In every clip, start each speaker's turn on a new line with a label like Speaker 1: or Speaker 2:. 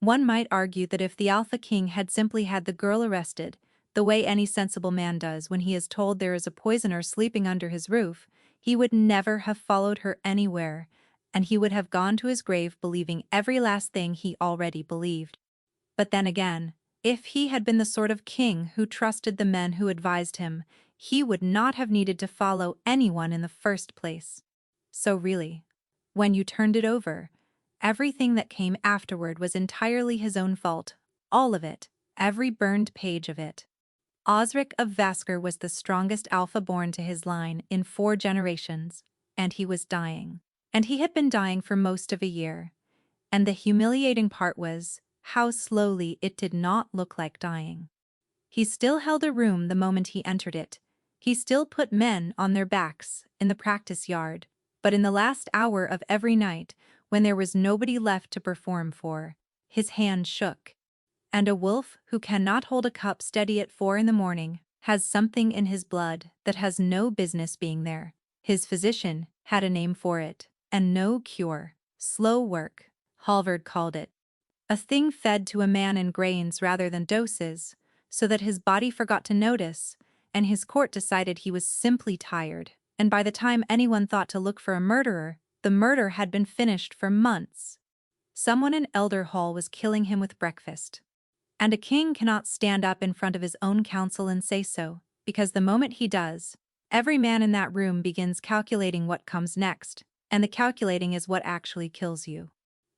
Speaker 1: One might argue that if the Alpha King had simply had the girl arrested, the way any sensible man does when he is told there is a poisoner sleeping under his roof, he would never have followed her anywhere, and he would have gone to his grave believing every last thing he already believed. But then again, if he had been the sort of king who trusted the men who advised him, he would not have needed to follow anyone in the first place. So really, when you turned it over, everything that came afterward was entirely his own fault, all of it, every burned page of it. Osric of Vasker was the strongest alpha born to his line in 4 generations, and he was dying. And he had been dying for most of a year. And the humiliating part was how slowly it did not look like dying. He still held a room the moment he entered it. He still put men on their backs in the practice yard, but in the last hour of every night, when there was nobody left to perform for, his hand shook. And a wolf who cannot hold a cup steady at 4 in the morning has something in his blood that has no business being there. His physician had a name for it, and no cure. Slow work, Halvard called it. A thing fed to a man in grains rather than doses, so that his body forgot to notice, and his court decided he was simply tired, and by the time anyone thought to look for a murderer, the murder had been finished for months. Someone in Elder Hall was killing him with breakfast. And a king cannot stand up in front of his own council and say so, because the moment he does, every man in that room begins calculating what comes next, and the calculating is what actually kills you.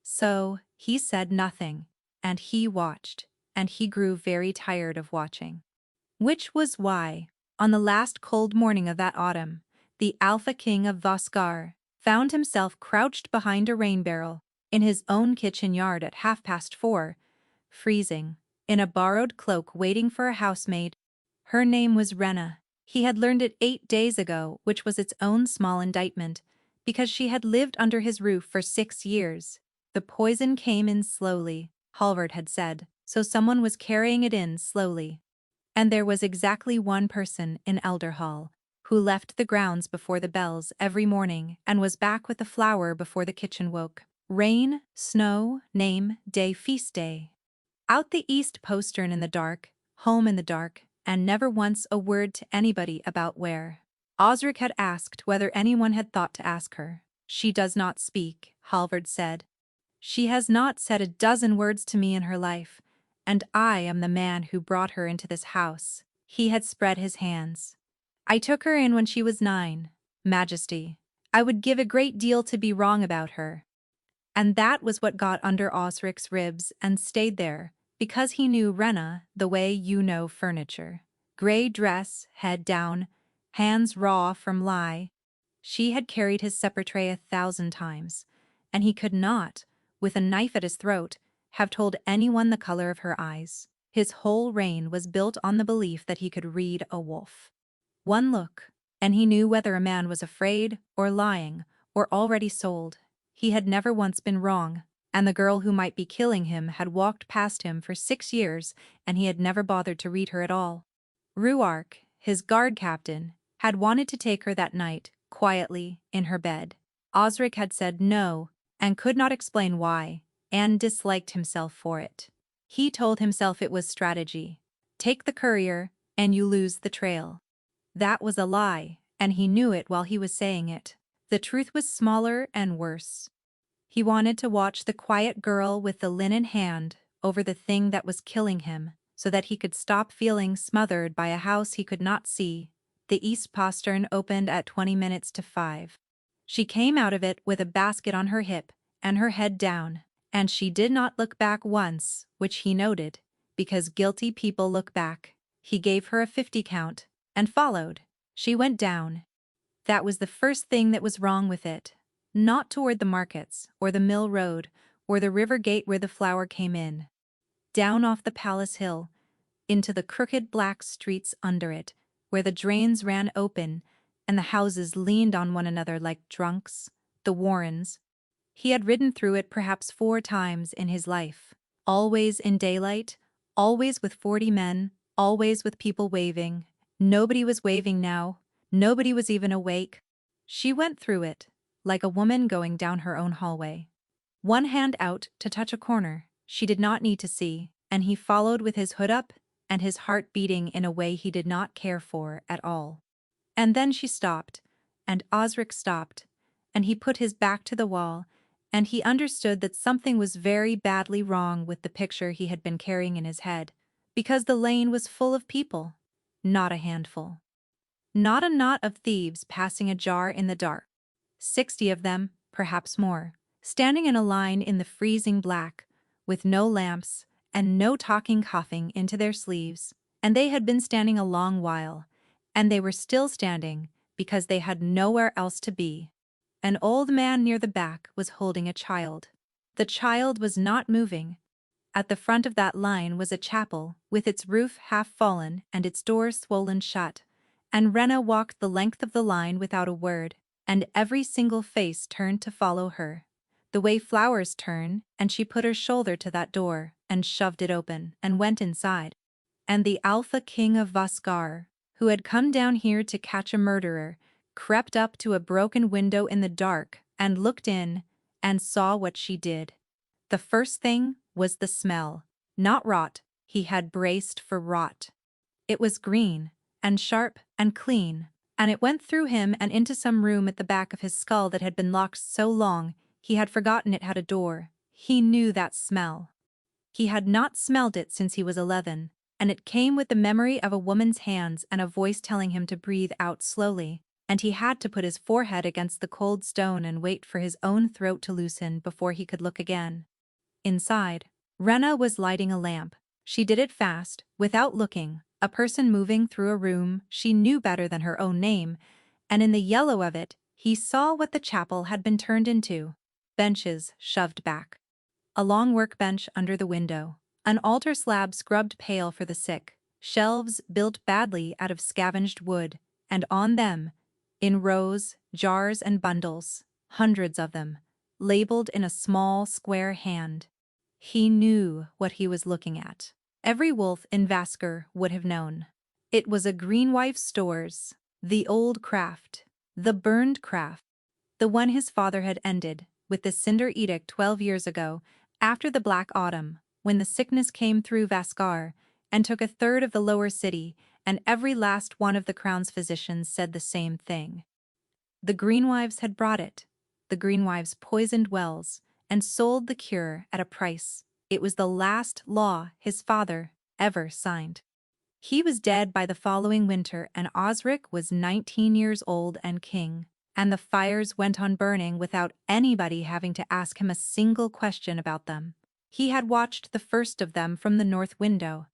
Speaker 1: So, he said nothing, and he watched, and he grew very tired of watching. Which was why, on the last cold morning of that autumn, the Alpha King of Voskar found himself crouched behind a rain barrel in his own kitchen yard at 4:30, freezing, in a borrowed cloak waiting for a housemaid. Her name was Rena. He had learned it 8 days ago, which was its own small indictment, because she had lived under his roof for 6 years. The poison came in slowly, Halvard had said, so someone was carrying it in slowly. And there was exactly one person in Elderhall who left the grounds before the bells every morning and was back with the flour before the kitchen woke. Rain, snow, name, day, feast day. Out the east postern in the dark, home in the dark, and never once a word to anybody about where. Osric had asked whether anyone had thought to ask her. She does not speak, Halvard said. She has not said a dozen words to me in her life, and I am the man who brought her into this house. He had spread his hands. I took her in when she was 9, Majesty. I would give a great deal to be wrong about her. And that was what got under Osric's ribs and stayed there, because he knew Rena the way you know furniture. Gray dress, head down, hands raw from lie. She had carried his supper tray 1,000 times, and he could not, with a knife at his throat, have told anyone the color of her eyes. His whole reign was built on the belief that he could read a wolf. One look, and he knew whether a man was afraid, or lying, or already sold. He had never once been wrong, and the girl who might be killing him had walked past him for 6 years, and he had never bothered to read her at all. Ruark, his guard captain, had wanted to take her that night, quietly, in her bed. Osric had said no, and could not explain why, and disliked himself for it. He told himself it was strategy. Take the courier, and you lose the trail. That was a lie, and he knew it while he was saying it. The truth was smaller and worse. He wanted to watch the quiet girl with the linen hand over the thing that was killing him, so that he could stop feeling smothered by a house he could not see. The east postern opened at 20 minutes to 5. She came out of it with a basket on her hip and her head down, and she did not look back once, which he noted, because guilty people look back. He gave her a 50 count, and followed. She went down. That was the first thing that was wrong with it. Not toward the markets, or the mill road, or the river gate where the flour came in. Down off the palace hill, into the crooked black streets under it, where the drains ran open, and the houses leaned on one another like drunks, the Warrens. He had ridden through it perhaps 4 times in his life, always in daylight, always with 40 men, always with people waving. Nobody was waving now, nobody was even awake. She went through it, like a woman going down her own hallway. One hand out to touch a corner, She did not need to see, and he followed with his hood up and his heart beating in a way he did not care for at all. And then she stopped, and Osric stopped, and he put his back to the wall, and he understood that something was very badly wrong with the picture he had been carrying in his head, because the lane was full of people, not a handful. Not a knot of thieves passing ajar in the dark. 60 of them, perhaps more, standing in a line in the freezing black, with no lamps and no talking coughing into their sleeves, and they had been standing a long while, and they were still standing because they had nowhere else to be. An old man near the back was holding a child. The child was not moving. At the front of that line was a chapel, with its roof half fallen and its doors swollen shut, and Rena walked the length of the line without a word, and every single face turned to follow her. The way flowers turn, and she put her shoulder to that door, and shoved it open, and went inside. And the Alpha King of Vasgar, who had come down here to catch a murderer, crept up to a broken window in the dark, and looked in, and saw what she did. The first thing was the smell. Not rot, he had braced for rot. It was green, and sharp, and clean, and it went through him and into some room at the back of his skull that had been locked so long he had forgotten it had a door. He knew that smell. He had not smelled it since he was 11, and it came with the memory of a woman's hands and a voice telling him to breathe out slowly, and he had to put his forehead against the cold stone and wait for his own throat to loosen before he could look again. Inside, Rena was lighting a lamp. She did it fast, without looking, a person moving through a room she knew better than her own name, and in the yellow of it, he saw what the chapel had been turned into. Benches shoved back. A long workbench under the window. An altar slab scrubbed pale for the sick. Shelves built badly out of scavenged wood, and on them, in rows, jars and bundles, hundreds of them, labeled in a small square hand. He knew what he was looking at. Every wolf in Vasker would have known. It was a Greenwife's stores, the old craft, the burned craft, the one his father had ended with the cinder edict 12 years ago, after the Black Autumn, when the sickness came through Vaskar and took a third of the lower city, and every last one of the crown's physicians said the same thing. The Greenwives had brought it. The Greenwives poisoned wells and sold the cure at a price. It was the last law his father ever signed. He was dead by the following winter, and Osric was 19 years old and king, and the fires went on burning without anybody having to ask him a single question about them. He had watched the first of them from the north window.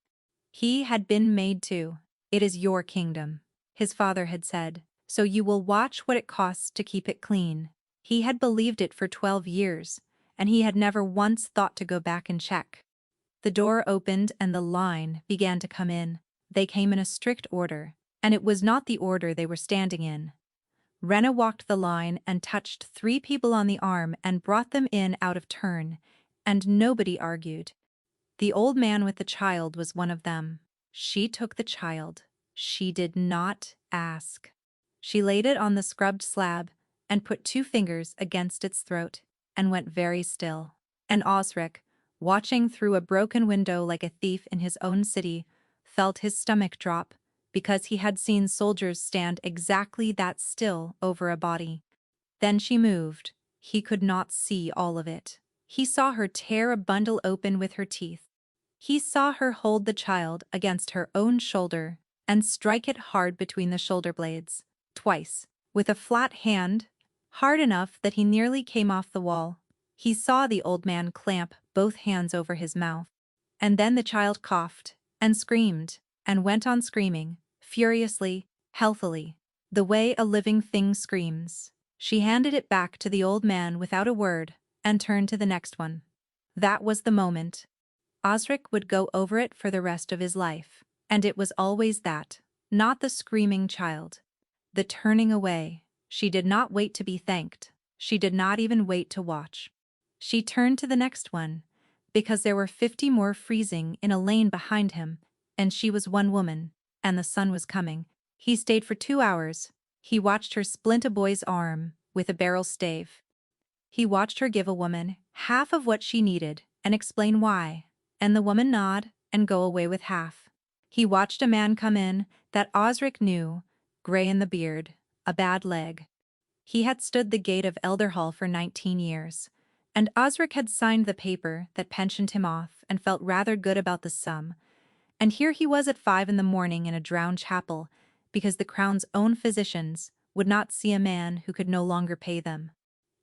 Speaker 1: He had been made to. It is your kingdom, his father had said, so you will watch what it costs to keep it clean. He had believed it for 12 years, and he had never once thought to go back and check. The door opened and the line began to come in. They came in a strict order, and it was not the order they were standing in. Rena walked the line and touched 3 people on the arm and brought them in out of turn, and nobody argued. The old man with the child was one of them. She took the child. She did not ask. She laid it on the scrubbed slab and put 2 fingers against its throat and went very still. And Osric, watching through a broken window like a thief in his own city, felt his stomach drop because he had seen soldiers stand exactly that still over a body. Then she moved. He could not see all of it. He saw her tear a bundle open with her teeth. He saw her hold the child against her own shoulder and strike it hard between the shoulder blades, twice, with a flat hand, hard enough that he nearly came off the wall. He saw the old man clamp both hands over his mouth. And then the child coughed and screamed and went on screaming, furiously, healthily, the way a living thing screams. She handed it back to the old man without a word and turned to the next one. That was the moment. Osric would go over it for the rest of his life, and it was always that, not the screaming child. The turning away. She did not wait to be thanked. She did not even wait to watch. She turned to the next one, because there were 50 more freezing in a lane behind him, and she was one woman, and the sun was coming. He stayed for 2 hours. He watched her splint a boy's arm with a barrel stave. He watched her give a woman half of what she needed and explain why, and the woman nod and go away with half. He watched a man come in that Osric knew, gray in the beard, a bad leg. He had stood the gate of Elderhall for 19 years, and Osric had signed the paper that pensioned him off and felt rather good about the sum. And here he was at 5 in the morning in a drowned chapel, because the Crown's own physicians would not see a man who could no longer pay them.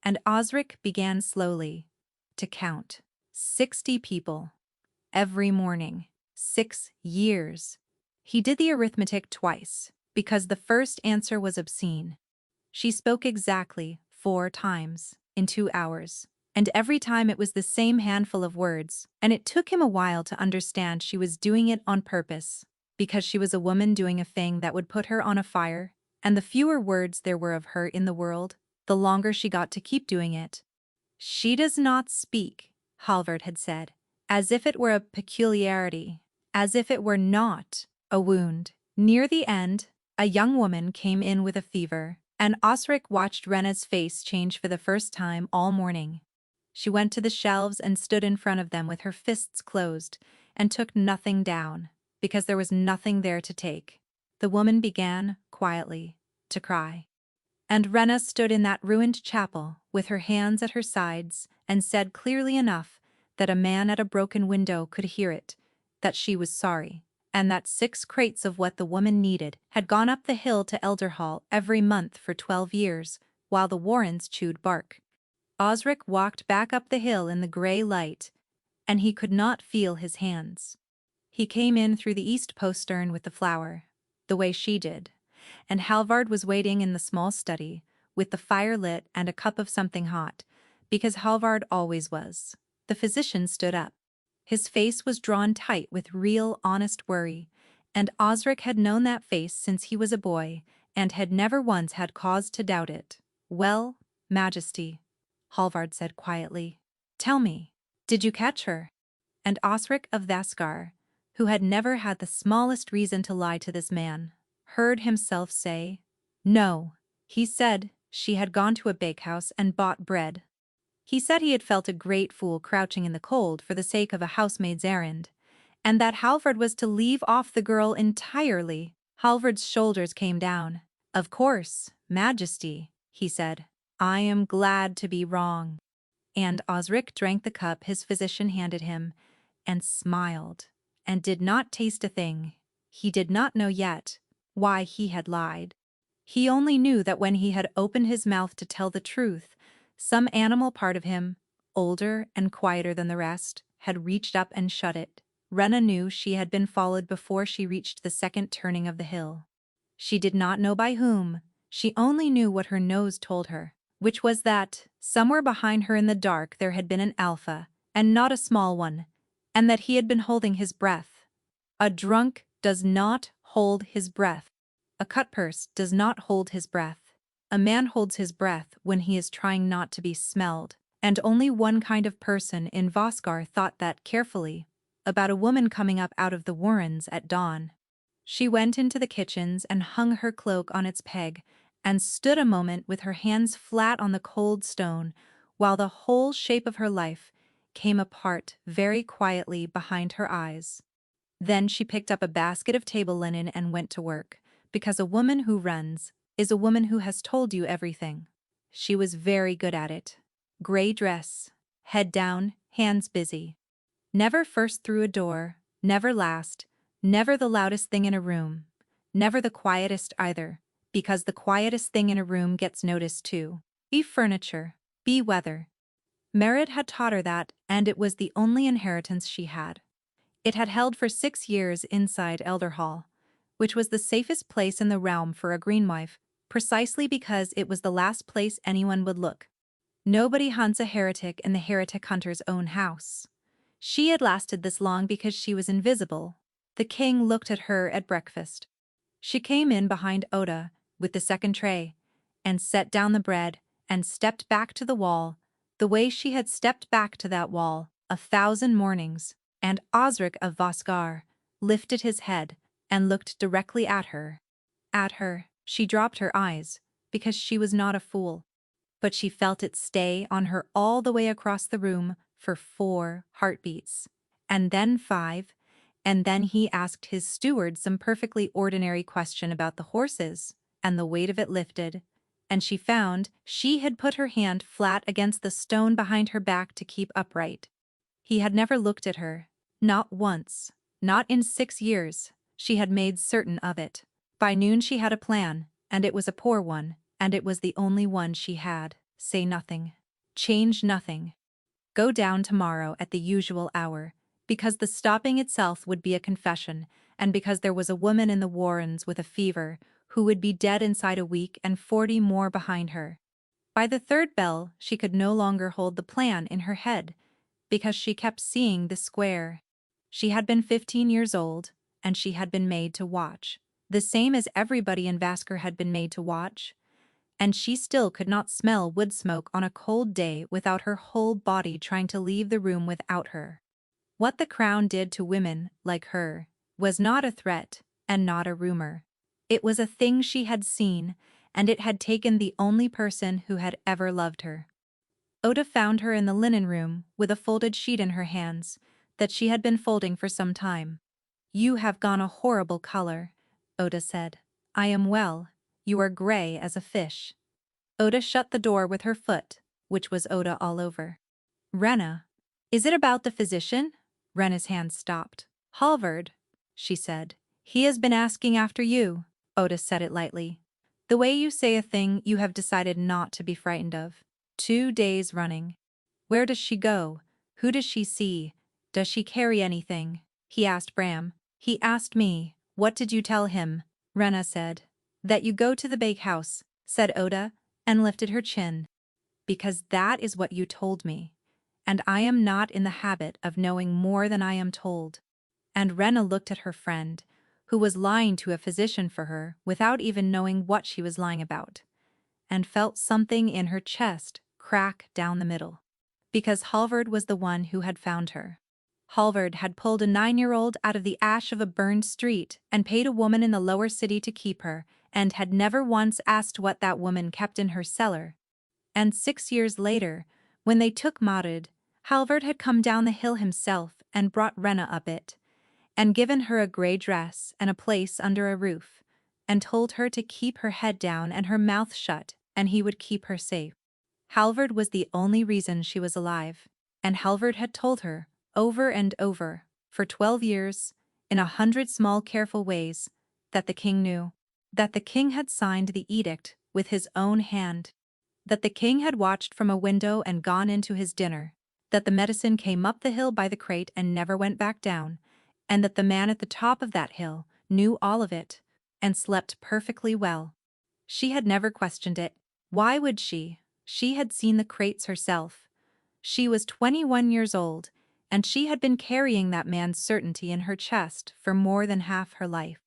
Speaker 1: And Osric began slowly to count 60 people every morning, 6 years. He did the arithmetic twice, because the first answer was obscene. She spoke exactly 4 times in 2 hours, and every time it was the same handful of words, and it took him a while to understand she was doing it on purpose, because she was a woman doing a thing that would put her on a fire, and the fewer words there were of her in the world, the longer she got to keep doing it. She does not speak, Halvard had said, as if it were a peculiarity, as if it were not a wound. Near the end, a young woman came in with a fever, and Osric watched Rena's face change for the first time all morning. She went to the shelves and stood in front of them with her fists closed, and took nothing down, because there was nothing there to take. The woman began, quietly, to cry. And Rena stood in that ruined chapel, with her hands at her sides, and said clearly enough that a man at a broken window could hear it, that she was sorry, and that 6 crates of what the woman needed had gone up the hill to Elderhall every month for 12 years, while the Warrens chewed bark. Osric walked back up the hill in the grey light, and he could not feel his hands. He came in through the east postern with the flower, the way she did, and Halvard was waiting in the small study, with the fire lit and a cup of something hot, because Halvard always was. The physician stood up. His face was drawn tight with real, honest worry, and Osric had known that face since he was a boy, and had never once had cause to doubt it. "Well, Majesty," Halvard said quietly, "tell me, did you catch her?" And Osric of Vaskar, who had never had the smallest reason to lie to this man, heard himself say, "No." He said she had gone to a bakehouse and bought bread. He said he had felt a great fool crouching in the cold for the sake of a housemaid's errand, and that Halvard was to leave off the girl entirely. Halvard's shoulders came down. "Of course, Majesty," he said. "I am glad to be wrong." And Osric drank the cup his physician handed him, and smiled, and did not taste a thing. He did not know yet why he had lied. He only knew that when he had opened his mouth to tell the truth, some animal part of him, older and quieter than the rest, had reached up and shut it. Rena knew she had been followed before she reached the second turning of the hill. She did not know by whom, she only knew what her nose told her, which was that, somewhere behind her in the dark there had been an alpha, and not a small one, and that he had been holding his breath. A drunk does not hold his breath. A cutpurse does not hold his breath. A man holds his breath when he is trying not to be smelled, and only one kind of person in Voskar thought that carefully about a woman coming up out of the Warrens at dawn. She went into the kitchens and hung her cloak on its peg, and stood a moment with her hands flat on the cold stone, while the whole shape of her life came apart very quietly behind her eyes. Then she picked up a basket of table linen and went to work, because a woman who runs is a woman who has told you everything. She was very good at it. Gray dress, head down, hands busy. Never first through a door, never last, never the loudest thing in a room, never the quietest either, because the quietest thing in a room gets noticed too. Be furniture, be weather. Merit had taught her that, and it was the only inheritance she had. It had held for 6 years inside Elderhall, which was the safest place in the realm for a greenwife, precisely because it was the last place anyone would look. Nobody hunts a heretic in the heretic hunter's own house. She had lasted this long because she was invisible. The king looked at her at breakfast. She came in behind Oda with the second tray, and set down the bread, and stepped back to the wall, the way she had stepped back to that wall 1,000 mornings, and Osric of Voskar lifted his head and looked directly at her. At her, she dropped her eyes, because she was not a fool. But she felt it stay on her all the way across the room for 4 heartbeats. And then 5, and then he asked his steward some perfectly ordinary question about the horses, and the weight of it lifted, and she found she had put her hand flat against the stone behind her back to keep upright. He had never looked at her, not once, not in 6 years. She had made certain of it. By noon she had a plan, and it was a poor one, and it was the only one she had. Say nothing. Change nothing. Go down tomorrow at the usual hour, because the stopping itself would be a confession, and because there was a woman in the Warrens with a fever, who would be dead inside a week and 40 more behind her. By the third bell she could no longer hold the plan in her head, because she kept seeing the square. She had been 15 years old, and she had been made to watch, the same as everybody in Vasker had been made to watch, and she still could not smell wood smoke on a cold day without her whole body trying to leave the room without her. What the crown did to women like her was not a threat and not a rumor. It was a thing she had seen, and it had taken the only person who had ever loved her. Oda found her in the linen room with a folded sheet in her hands that she had been folding for some time. "You have gone a horrible color," Oda said. "I am well. You are gray as a fish." Oda shut the door with her foot, which was Oda all over. "Rena, is it about the physician?" Rena's hand stopped. "Halvard," she said. "He has been asking after you." Oda said it lightly. "The way you say a thing you have decided not to be frightened of. 2 days running. Where does she go? Who does she see? Does she carry anything?" He asked Bram. "He asked me. What did you tell him?" Rena said. "That you go to the bakehouse," said Oda, and lifted her chin. "Because that is what you told me. And I am not in the habit of knowing more than I am told." And Rena looked at her friend, who was lying to a physician for her without even knowing what she was lying about, and felt something in her chest crack down the middle. Because Halvard was the one who had found her. Halvard had pulled a 9-year-old out of the ash of a burned street and paid a woman in the lower city to keep her, and had never once asked what that woman kept in her cellar. And 6 years later, when they took Maud, Halvard had come down the hill himself and brought Rena up it, and given her a grey dress and a place under a roof, and told her to keep her head down and her mouth shut, and he would keep her safe. Halvard was the only reason she was alive, and Halvard had told her, over and over, for 12 years, in 100 small careful ways, that the king knew. That the king had signed the edict with his own hand. That the king had watched from a window and gone into his dinner. That the medicine came up the hill by the crate and never went back down, and that the man at the top of that hill knew all of it, and slept perfectly well. She had never questioned it. Why would she? She had seen the crates herself. She was 21 years old, and she had been carrying that man's certainty in her chest for more than half her life.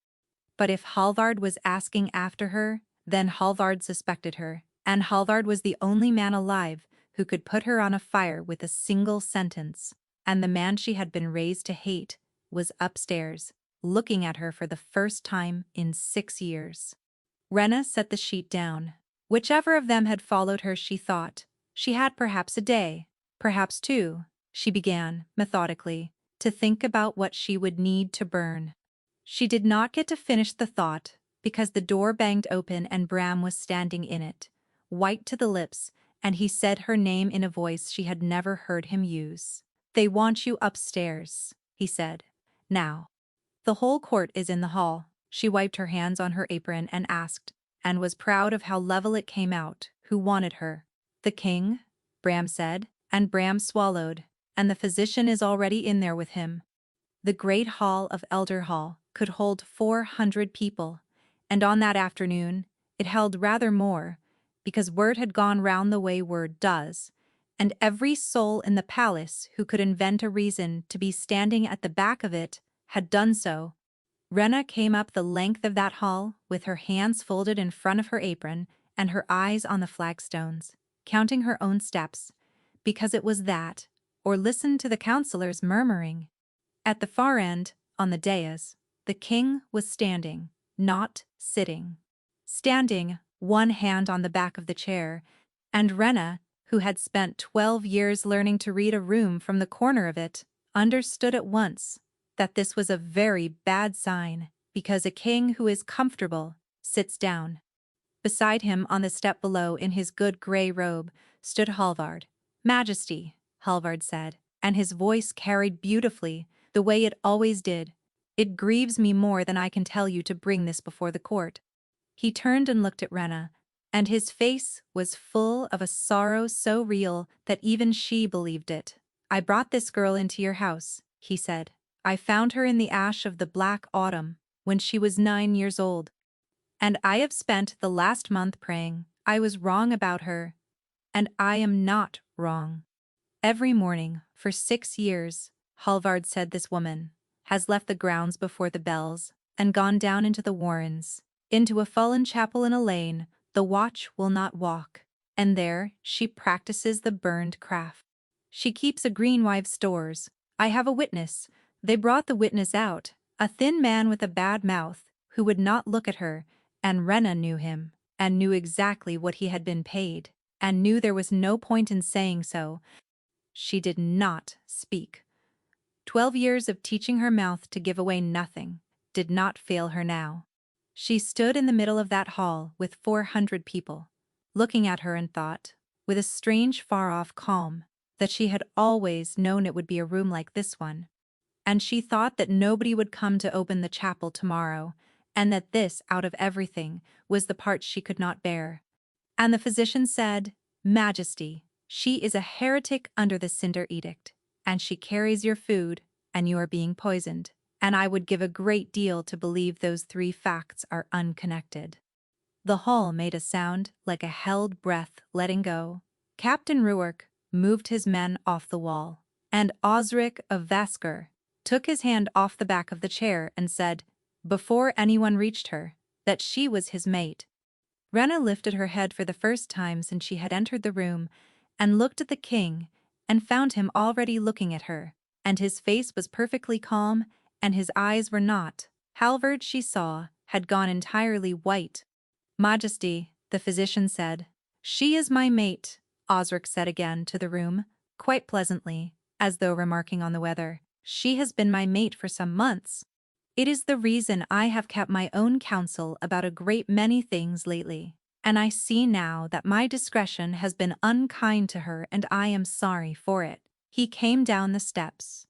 Speaker 1: But if Halvard was asking after her, then Halvard suspected her, and Halvard was the only man alive who could put her on a fire with a single sentence, and the man she had been raised to hate was upstairs, looking at her for the first time in 6 years. Rena set the sheet down. Whichever of them had followed her, she thought. She had perhaps a day, perhaps 2, she began, methodically, to think about what she would need to burn. She did not get to finish the thought, because the door banged open and Bram was standing in it, white to the lips, and he said her name in a voice she had never heard him use. "They want you upstairs," he said. "Now." "The whole court is in the hall." She wiped her hands on her apron and asked, and was proud of how level it came out, who wanted her. "The king," Bram said, and Bram swallowed, "and the physician is already in there with him." The great hall of Elder Hall could hold 400 people, and on that afternoon it held rather more, because word had gone round the way word does, and every soul in the palace who could invent a reason to be standing at the back of it had done so. Rena came up the length of that hall with her hands folded in front of her apron and her eyes on the flagstones, counting her own steps, because it was that, or listened to the counselors murmuring. At the far end, on the dais, the king was standing, not sitting. Standing, one hand on the back of the chair, and Rena, who had spent 12 years learning to read a room from the corner of it, understood at once that this was a very bad sign, because a king who is comfortable sits down. Beside him on the step below in his good grey robe stood Hallvard. "Majesty," Hallvard said, and his voice carried beautifully, the way it always did. "It grieves me more than I can tell you to bring this before the court." He turned and looked at Rena, and his face was full of a sorrow so real that even she believed it. "I brought this girl into your house," he said. "I found her in the ash of the black autumn, when she was 9 years old. And I have spent the last month praying. I was wrong about her, and I am not wrong. Every morning, for 6 years, Hallvard said this woman has left the grounds before the bells and gone down into the warrens, into a fallen chapel in a lane the watch will not walk, and there she practices the burned craft. She keeps a greenwives' stores. I have a witness. They brought the witness out, a thin man with a bad mouth, who would not look at her, and Rena knew him, and knew exactly what he had been paid, and knew there was no point in saying so. She did not speak. 12 years of teaching her mouth to give away nothing did not fail her now. She stood in the middle of that hall with 400 people, looking at her and thought, with a strange far-off calm, that she had always known it would be a room like this one. And she thought that nobody would come to open the chapel tomorrow, and that this, out of everything, was the part she could not bear. And the physician said, "Majesty, she is a heretic under the Cinder Edict, and she carries your food, and you are being poisoned. And I would give a great deal to believe those 3 facts are unconnected." The hall made a sound like a held breath letting go. Captain Ruark moved his men off the wall, and Osric of Vasker took his hand off the back of the chair and said, before anyone reached her, that she was his mate. Rena lifted her head for the first time since she had entered the room, and looked at the king, and found him already looking at her, and his face was perfectly calm, and his eyes were not. Hallvard, she saw, had gone entirely white. "Majesty," the physician said. "She is my mate," Osric said again to the room, quite pleasantly, as though remarking on the weather. "She has been my mate for some months. It is the reason I have kept my own counsel about a great many things lately, and I see now that my discretion has been unkind to her, and I am sorry for it." He came down the steps.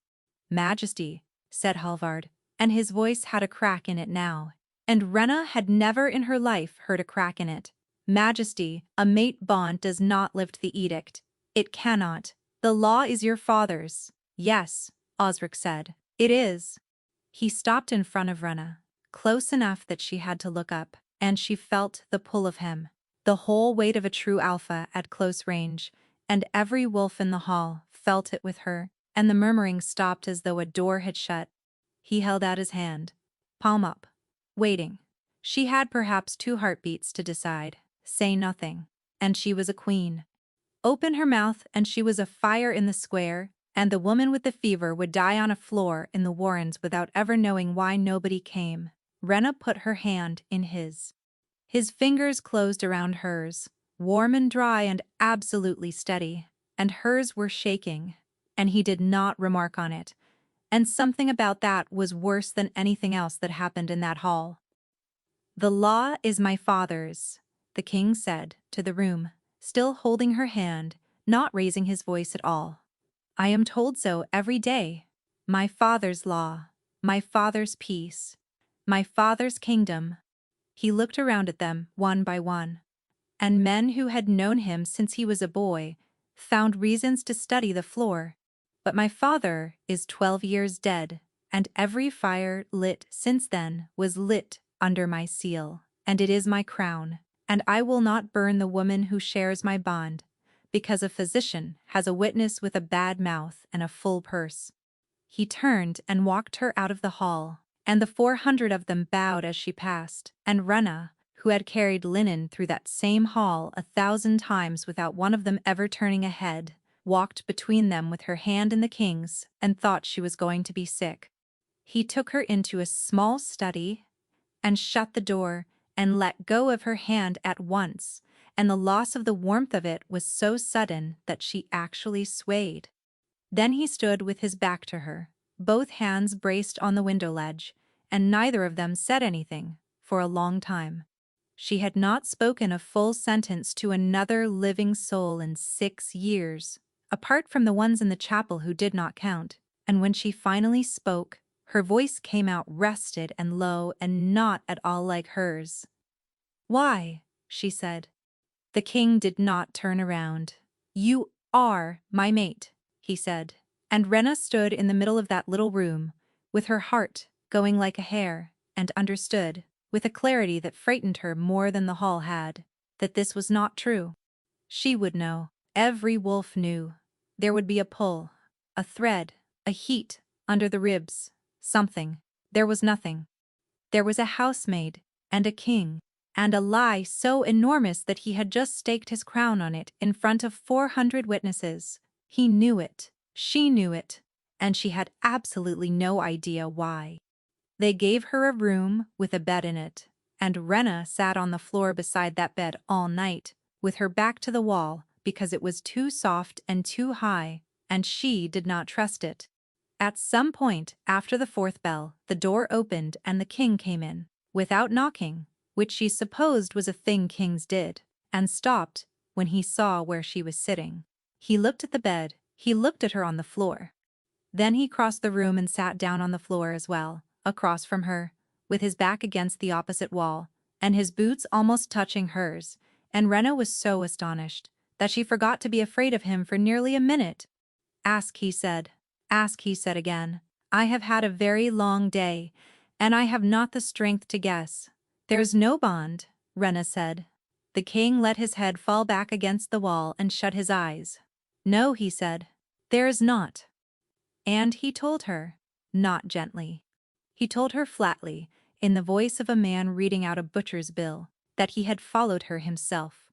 Speaker 1: "Majesty," said Hallvard, and his voice had a crack in it now, and Rena had never in her life heard a crack in it. "Majesty, a mate bond does not lift the edict. It cannot. The law is your father's." "Yes," Osric said, "it is." He stopped in front of Rena, close enough that she had to look up, and she felt the pull of him, the whole weight of a true alpha at close range, and every wolf in the hall felt it with her, and the murmuring stopped as though a door had shut. He held out his hand, palm up, waiting. She had perhaps 2 heartbeats to decide. Say nothing, and she was a queen. Open her mouth and she was a fire in the square, and the woman with the fever would die on a floor in the warrens without ever knowing why nobody came. Rena put her hand in his. His fingers closed around hers, warm and dry and absolutely steady, and hers were shaking, and he did not remark on it, and something about that was worse than anything else that happened in that hall. "The law is my father's," the king said to the room, still holding her hand, not raising his voice at all. "I am told so every day. My father's law, my father's peace, my father's kingdom." He looked around at them one by one, and men who had known him since he was a boy found reasons to study the floor. "But my father is 12 years dead, and every fire lit since then was lit under my seal, and it is my crown, and I will not burn the woman who shares my bond, because a physician has a witness with a bad mouth and a full purse." He turned and walked her out of the hall, and the 400 of them bowed as she passed, and Rena, who had carried linen through that same hall 1,000 times without one of them ever turning a head, walked between them with her hand in the king's and thought she was going to be sick. He took her into a small study and shut the door and let go of her hand at once, and the loss of the warmth of it was so sudden that she actually swayed. Then he stood with his back to her, both hands braced on the window ledge, and neither of them said anything for a long time. She had not spoken a full sentence to another living soul in 6 years, apart from the ones in the chapel who did not count, and when she finally spoke, her voice came out rested and low and not at all like hers. "Why?" she said. The king did not turn around. "You are my mate," he said. And Rena stood in the middle of that little room, with her heart going like a hare, and understood, with a clarity that frightened her more than the hall had, that this was not true. She would know. Every wolf knew. There would be a pull, a thread, a heat, under the ribs, something. There was nothing. There was a housemaid, and a king, and a lie so enormous that he had just staked his crown on it in front of 400 witnesses. He knew it, she knew it, and she had absolutely no idea why. They gave her a room with a bed in it, and Rena sat on the floor beside that bed all night, with her back to the wall because it was too soft and too high, and she did not trust it. At some point after the 4th bell, the door opened and the king came in, without knocking, which she supposed was a thing kings did, and stopped when he saw where she was sitting. He looked at the bed, he looked at her on the floor. Then he crossed the room and sat down on the floor as well, across from her, with his back against the opposite wall, and his boots almost touching hers, and Rena was so astonished that she forgot to be afraid of him for nearly a minute. "Ask," he said. "Ask," he said again. "I have had a very long day, and I have not the strength to guess." "There's no bond," Rena said. The king let his head fall back against the wall and shut his eyes. "No," he said. "There is not." And he told her, not gently. He told her flatly, in the voice of a man reading out a butcher's bill, that he had followed her himself,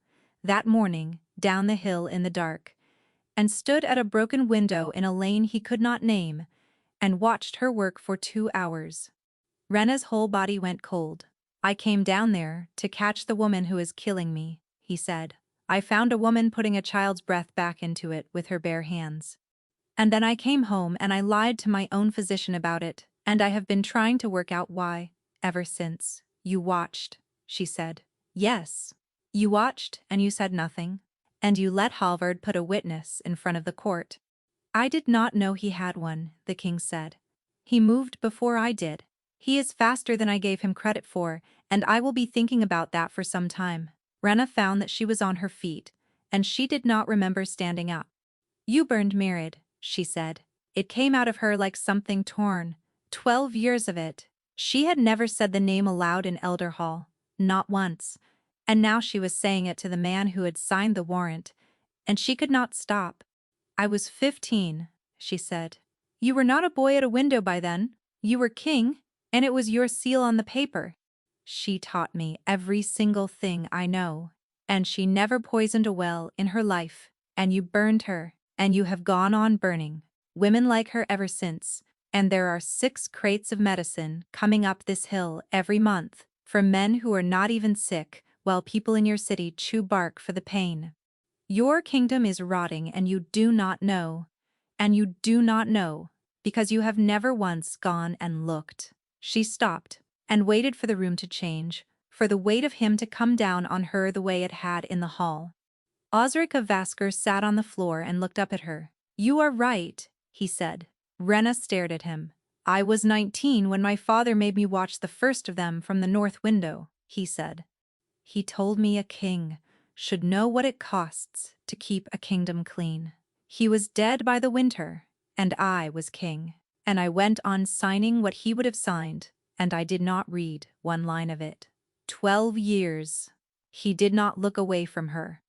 Speaker 1: that morning, down the hill in the dark, and stood at a broken window in a lane he could not name, and watched her work for 2 hours. Rena's whole body went cold. "I came down there to catch the woman who is killing me," he said. "I found a woman putting a child's breath back into it with her bare hands. And then I came home and I lied to my own physician about it, and I have been trying to work out why, ever since." "You watched," she said. "Yes. You watched and you said nothing, and you let Halvard put a witness in front of the court." "I did not know he had one," the king said. "He moved before I did. He is faster than I gave him credit for, and I will be thinking about that for some time." Rena found that she was on her feet, and she did not remember standing up. "You burned Maid," she said. It came out of her like something torn. 12 years of it. She had never said the name aloud in Elder Hall, not once, and now she was saying it to the man who had signed the warrant, and she could not stop. "I was 15, she said. "You were not a boy at a window by then. You were king, and it was your seal on the paper. She taught me every single thing I know, and she never poisoned a well in her life, and you burned her, and you have gone on burning women like her ever since, and there are 6 crates of medicine coming up this hill every month for men who are not even sick, while people in your city chew bark for the pain. Your kingdom is rotting and you do not know. And you do not know, because you have never once gone and looked." She stopped and waited for the room to change, for the weight of him to come down on her the way it had in the hall. Osric of Vasker sat on the floor and looked up at her. "You are right," he said. Rena stared at him. "I was 19 when my father made me watch the first of them from the north window," he said. "He told me a king should know what it costs to keep a kingdom clean. He was dead by the winter, and I was king, and I went on signing what he would have signed, and I did not read one line of it. 12 years." He did not look away from her.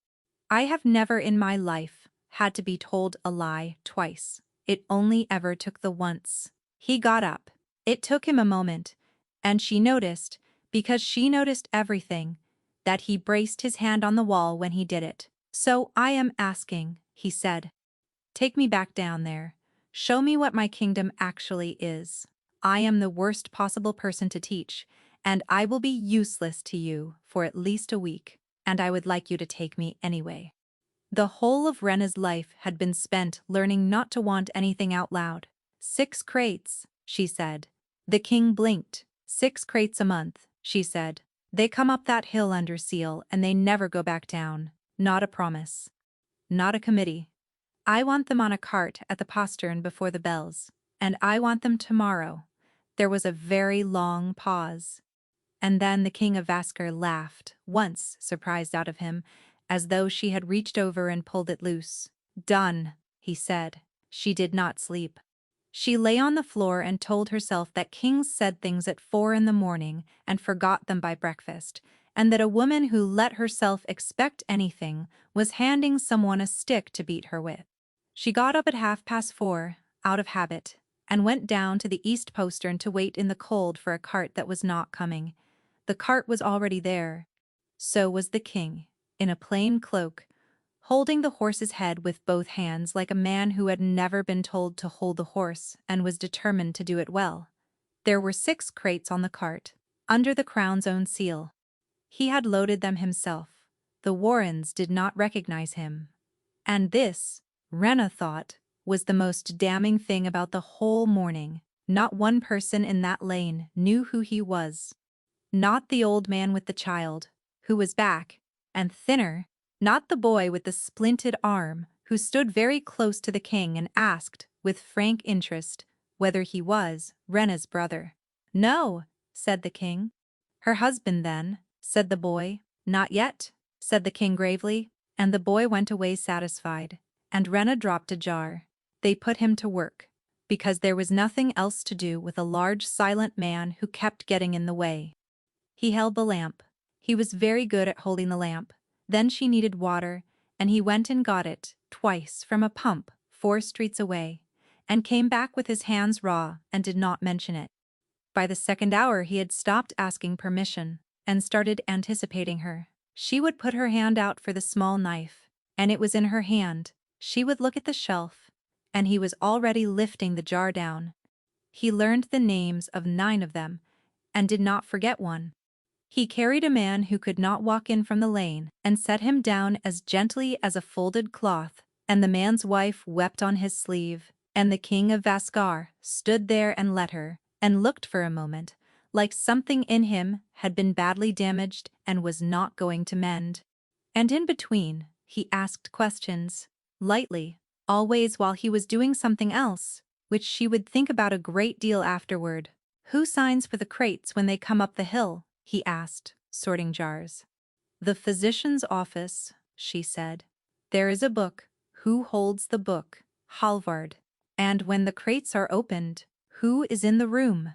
Speaker 1: "I have never in my life had to be told a lie twice. It only ever took the once." He got up. It took him a moment, and she noticed, because she noticed everything, that he braced his hand on the wall when he did it. "So I am asking," he said. "Take me back down there. Show me what my kingdom actually is. I am the worst possible person to teach, and I will be useless to you for at least a week." and I would like you to take me anyway." The whole of Rena's life had been spent learning not to want anything out loud. 6 crates, she said. The king blinked. 6 crates a month, she said. They come up that hill under seal and they never go back down. Not a promise. Not a committee. I want them on a cart at the postern before the bells. And I want them tomorrow. There was a very long pause. And then the king of Vaskar laughed, once surprised out of him, as though she had reached over and pulled it loose. "Done," he said. She did not sleep. She lay on the floor and told herself that kings said things at 4 in the morning and forgot them by breakfast, and that a woman who let herself expect anything was handing someone a stick to beat her with. She got up at 4:30, out of habit, and went down to the east postern to wait in the cold for a cart that was not coming. The cart was already there. So was the king, in a plain cloak, holding the horse's head with both hands like a man who had never been told to hold the horse and was determined to do it well. There were 6 crates on the cart, under the crown's own seal. He had loaded them himself. The Warrens did not recognize him. And this, Rena thought, was the most damning thing about the whole morning. Not one person in that lane knew who he was. Not the old man with the child, who was back, and thinner, not the boy with the splinted arm, who stood very close to the king and asked, with frank interest, whether he was Rena's brother. "No," said the king. "Her husband, then," said the boy. "Not yet," said the king gravely, and the boy went away satisfied, and Rena dropped a jar. They put him to work, because there was nothing else to do with a large silent man who kept getting in the way. He held the lamp. He was very good at holding the lamp. Then she needed water, and he went and got it, twice, from a pump 4 streets away, and came back with his hands raw and did not mention it. By the second hour he had stopped asking permission, and started anticipating her. She would put her hand out for the small knife, and it was in her hand. She would look at the shelf, and he was already lifting the jar down. He learned the names of 9 of them, and did not forget one. He carried a man who could not walk in from the lane and set him down as gently as a folded cloth, and the man's wife wept on his sleeve, and the king of Vaskar stood there and let her, and looked for a moment, like something in him had been badly damaged and was not going to mend. And in between, he asked questions, lightly, always while he was doing something else, which she would think about a great deal afterward. "Who signs for the crates when they come up the hill?" he asked, sorting jars. "The physician's office," she said. "There is a book. Who holds the book? Halvard. And when the crates are opened, who is in the room?"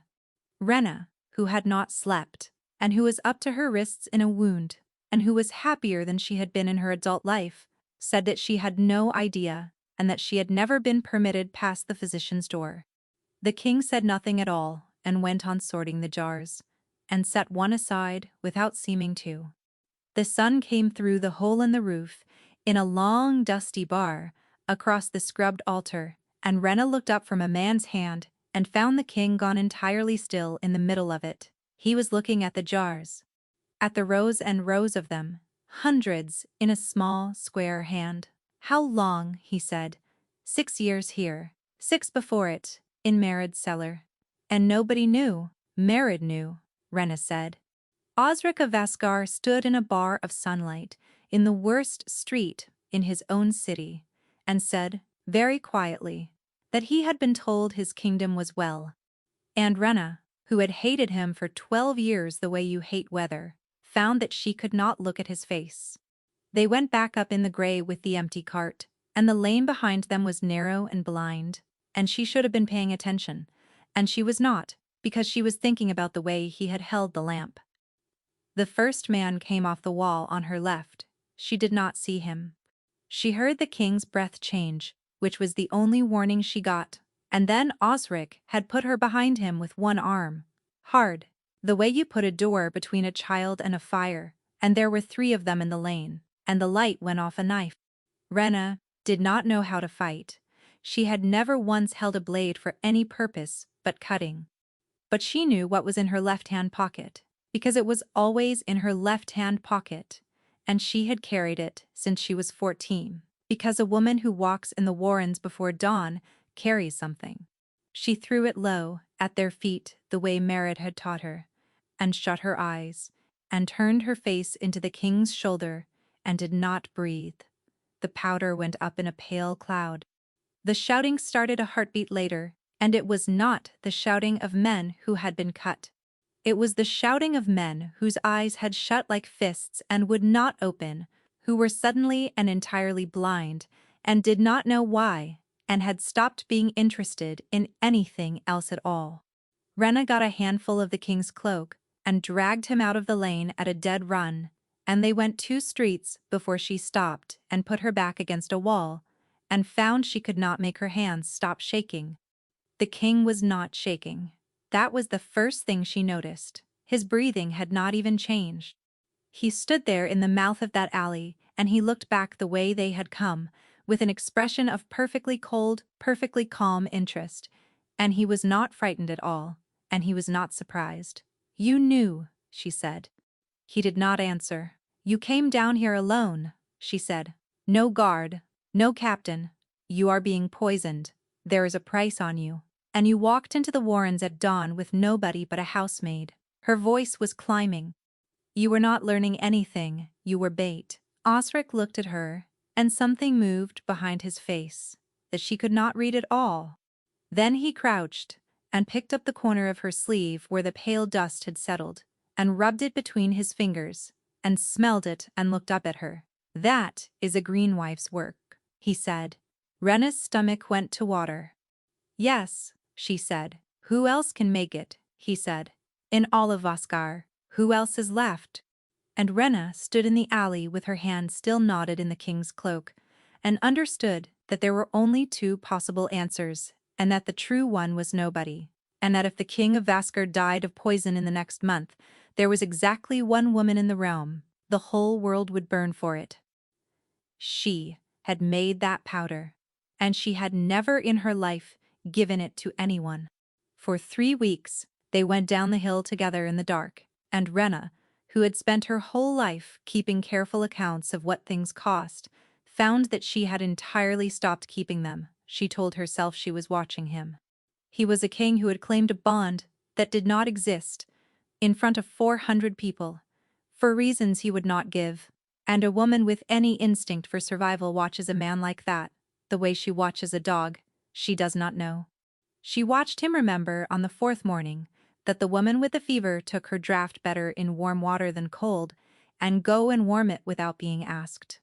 Speaker 1: Rena, who had not slept, and who was up to her wrists in a wound, and who was happier than she had been in her adult life, said that she had no idea, and that she had never been permitted past the physician's door. The king said nothing at all, and went on sorting the jars, and set one aside without seeming to. The sun came through the hole in the roof, in a long dusty bar, across the scrubbed altar, and Rena looked up from a man's hand and found the king gone entirely still in the middle of it. He was looking at the jars, at the rows and rows of them, hundreds in a small, square hand. "How long?" he said. 6 years here, 6 before it, in Maid's cellar. And nobody knew. Maid knew, Rena said. Osric of Vaskar stood in a bar of sunlight, in the worst street in his own city, and said, very quietly, that he had been told his kingdom was well. And Rena, who had hated him for 12 years the way you hate weather, found that she could not look at his face. They went back up in the gray with the empty cart, and the lane behind them was narrow and blind, and she should have been paying attention, and she was not, because she was thinking about the way he had held the lamp. The first man came off the wall on her left. She did not see him. She heard the king's breath change, which was the only warning she got, and then Osric had put her behind him with one arm. Hard, the way you put a door between a child and a fire, and there were 3 of them in the lane, and the light went off a knife. Rena did not know how to fight. She had never once held a blade for any purpose but cutting. But she knew what was in her left-hand pocket, because it was always in her left-hand pocket, and she had carried it since she was 14. Because a woman who walks in the warrens before dawn carries something. She threw it low, at their feet, the way Maid had taught her, and shut her eyes, and turned her face into the king's shoulder, and did not breathe. The powder went up in a pale cloud. The shouting started a heartbeat later, and it was not the shouting of men who had been cut. It was the shouting of men whose eyes had shut like fists and would not open, who were suddenly and entirely blind, and did not know why, and had stopped being interested in anything else at all. Rena got a handful of the king's cloak, and dragged him out of the lane at a dead run, and they went 2 streets before she stopped and put her back against a wall, and found she could not make her hands stop shaking. The king was not shaking. That was the first thing she noticed. His breathing had not even changed. He stood there in the mouth of that alley, and he looked back the way they had come, with an expression of perfectly cold, perfectly calm interest. And he was not frightened at all, and he was not surprised. "You knew," she said. He did not answer. "You came down here alone," she said. "No guard, no captain. You are being poisoned. There is a price on you. And you walked into the warrens at dawn with nobody but a housemaid." Her voice was climbing. "You were not learning anything, you were bait." Osric looked at her, and something moved behind his face, that she could not read at all. Then he crouched, and picked up the corner of her sleeve where the pale dust had settled, and rubbed it between his fingers, and smelled it and looked up at her. "That is a greenwife's work," he said. Rena's stomach went to water. "Yes," she said. "Who else can make it?" he said. "In all of Oscar, who else is left?" And Rena stood in the alley with her hand still knotted in the king's cloak, and understood that there were only 2 possible answers, and that the true one was nobody, and that if the king of Vaskar died of poison in the next month, there was exactly 1 woman in the realm. The whole world would burn for it. She had made that powder, and she had never in her life given it to anyone. For 3 weeks, they went down the hill together in the dark, and Rena, who had spent her whole life keeping careful accounts of what things cost, found that she had entirely stopped keeping them. She told herself she was watching him. He was a king who had claimed a bond that did not exist, in front of 400 people, for reasons he would not give, and a woman with any instinct for survival watches a man like that, the way she watches a dog, she does not know. She watched him remember on the 4th morning that the woman with the fever took her draught better in warm water than cold, and go and warm it without being asked.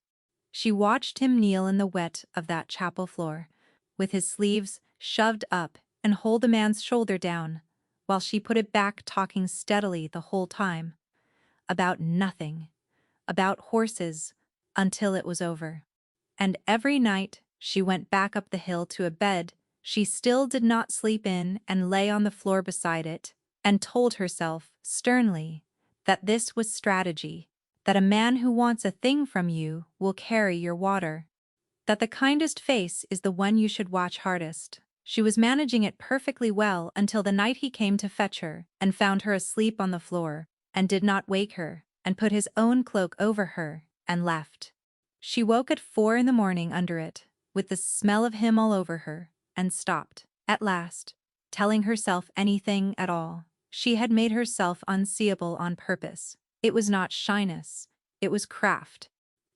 Speaker 1: She watched him kneel in the wet of that chapel floor, with his sleeves shoved up, and hold the man's shoulder down, while she put it back, talking steadily the whole time. About nothing. About horses, until it was over. And every night she went back up the hill to a bed she still did not sleep in, and lay on the floor beside it, and told herself, sternly, that this was strategy, that a man who wants a thing from you will carry your water, that the kindest face is the one you should watch hardest. She was managing it perfectly well until the night he came to fetch her, and found her asleep on the floor, and did not wake her, and put his own cloak over her, and left. She woke at 4 in the morning under it, with the smell of him all over her, and stopped, at last, telling herself anything at all. She had made herself unseeable on purpose. It was not shyness, it was craft.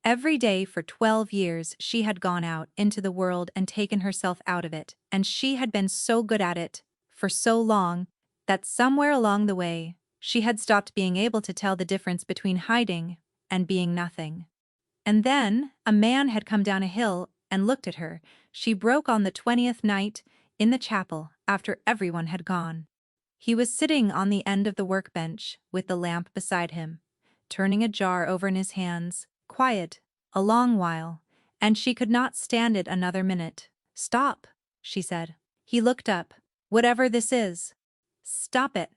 Speaker 1: Every day for 12 years she had gone out into the world and taken herself out of it, and she had been so good at it, for so long, that somewhere along the way, she had stopped being able to tell the difference between hiding and being nothing. And then a man had come down a hill and looked at her. She broke on the 20th night, in the chapel, after everyone had gone. He was sitting on the end of the workbench, with the lamp beside him, turning a jar over in his hands, quiet, a long while, and she could not stand it another minute. "Stop," she said. He looked up. "Whatever this is." "Stop it."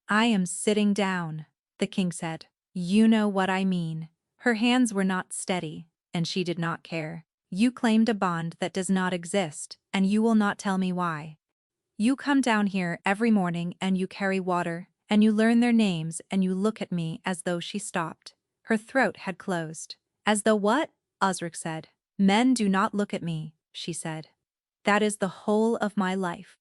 Speaker 1: "I am sitting down," the king said. "You know what I mean." Her hands were not steady, and she did not care. "You claimed a bond that does not exist, and you will not tell me why. You come down here every morning and you carry water, and you learn their names, and you look at me as though." She stopped. Her throat had closed. As though what? Osric said. Men do not look at me, she said. That is the whole of my life.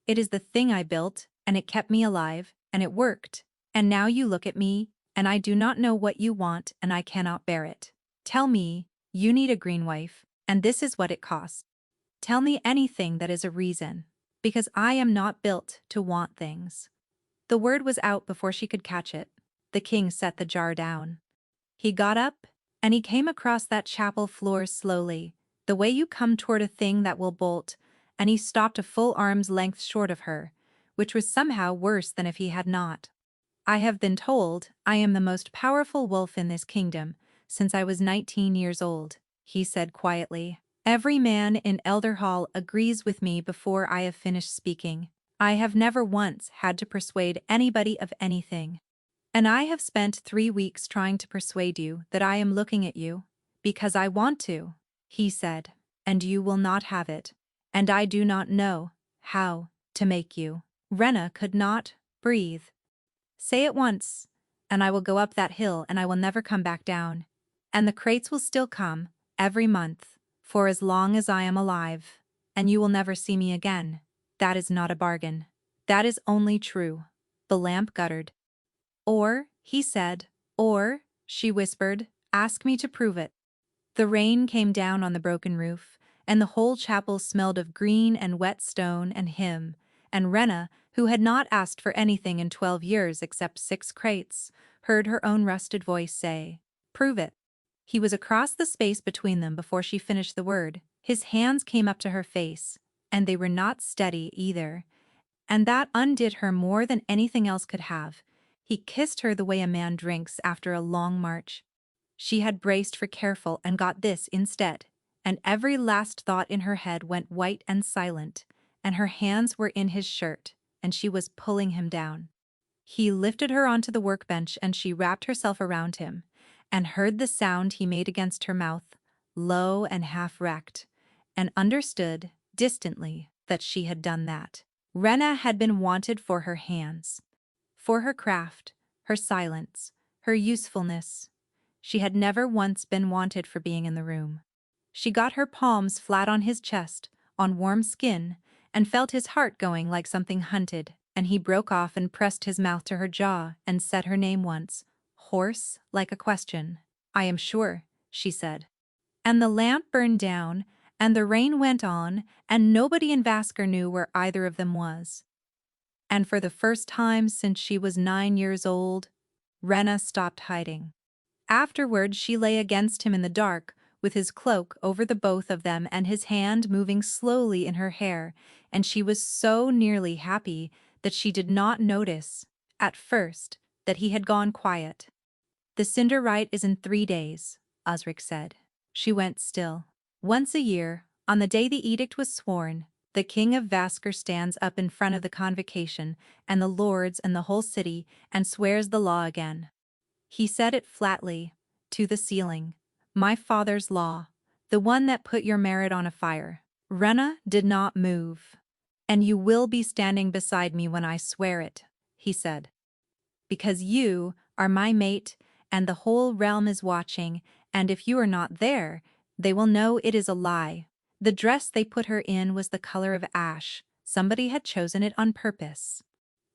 Speaker 1: It is the thing I built, and it kept me alive, and it worked. And now you look at me, and I do not know what you want, and I cannot bear it. Tell me, you need a green wife, and this is what it costs. Tell me anything that is a reason, because I am not built to want things. The word was out before she could catch it. The king set the jar down. He got up, and he came across that chapel floor slowly, the way you come toward a thing that will bolt, and he stopped a full arm's length short of her, which was somehow worse than if he had not. I have been told I am the most powerful wolf in this kingdom since I was 19 years old, he said quietly. Every man in Elder Hall agrees with me before I have finished speaking. I have never once had to persuade anybody of anything. And I have spent 3 weeks trying to persuade you that I am looking at you, because I want to, he said, and you will not have it, and I do not know how to make you. Rena could not breathe. Say it once, and I will go up that hill and I will never come back down. And the crates will still come, every month, for as long as I am alive, and you will never see me again. That is not a bargain. That is only true. The lamp guttered. Or, he said, or, she whispered, ask me to prove it. The rain came down on the broken roof, and the whole chapel smelled of green and wet stone and him, and Rena, who had not asked for anything in 12 years except 6 crates, heard her own rusted voice say, prove it. He was across the space between them before she finished the word. His hands came up to her face, and they were not steady either, and that undid her more than anything else could have. He kissed her the way a man drinks after a long march. She had braced for careful and got this instead, and every last thought in her head went white and silent, and her hands were in his shirt, and she was pulling him down. He lifted her onto the workbench and she wrapped herself around him, and heard the sound he made against her mouth, low and half-wrecked, and understood, distantly, that she had done that. Rena had been wanted for her hands, for her craft, her silence, her usefulness. She had never once been wanted for being in the room. She got her palms flat on his chest, on warm skin, and felt his heart going like something hunted, and he broke off and pressed his mouth to her jaw and said her name once, hoarse like a question. I am sure, she said. And the lamp burned down, and the rain went on, and nobody in Vasker knew where either of them was. And for the first time since she was 9 years old, Rena stopped hiding. Afterward she lay against him in the dark, with his cloak over the both of them and his hand moving slowly in her hair, and she was so nearly happy that she did not notice, at first, that he had gone quiet. The cinder rite is in 3 days, Osric said. She went still. Once a year, on the day the edict was sworn, the king of Vasker stands up in front of the convocation and the lords and the whole city and swears the law again. He said it flatly, to the ceiling. My father's law, the one that put your merit on a fire. Rena did not move. And you will be standing beside me when I swear it, he said. Because you are my mate and the whole realm is watching, and if you are not there, they will know it is a lie. The dress they put her in was the color of ash. Somebody had chosen it on purpose.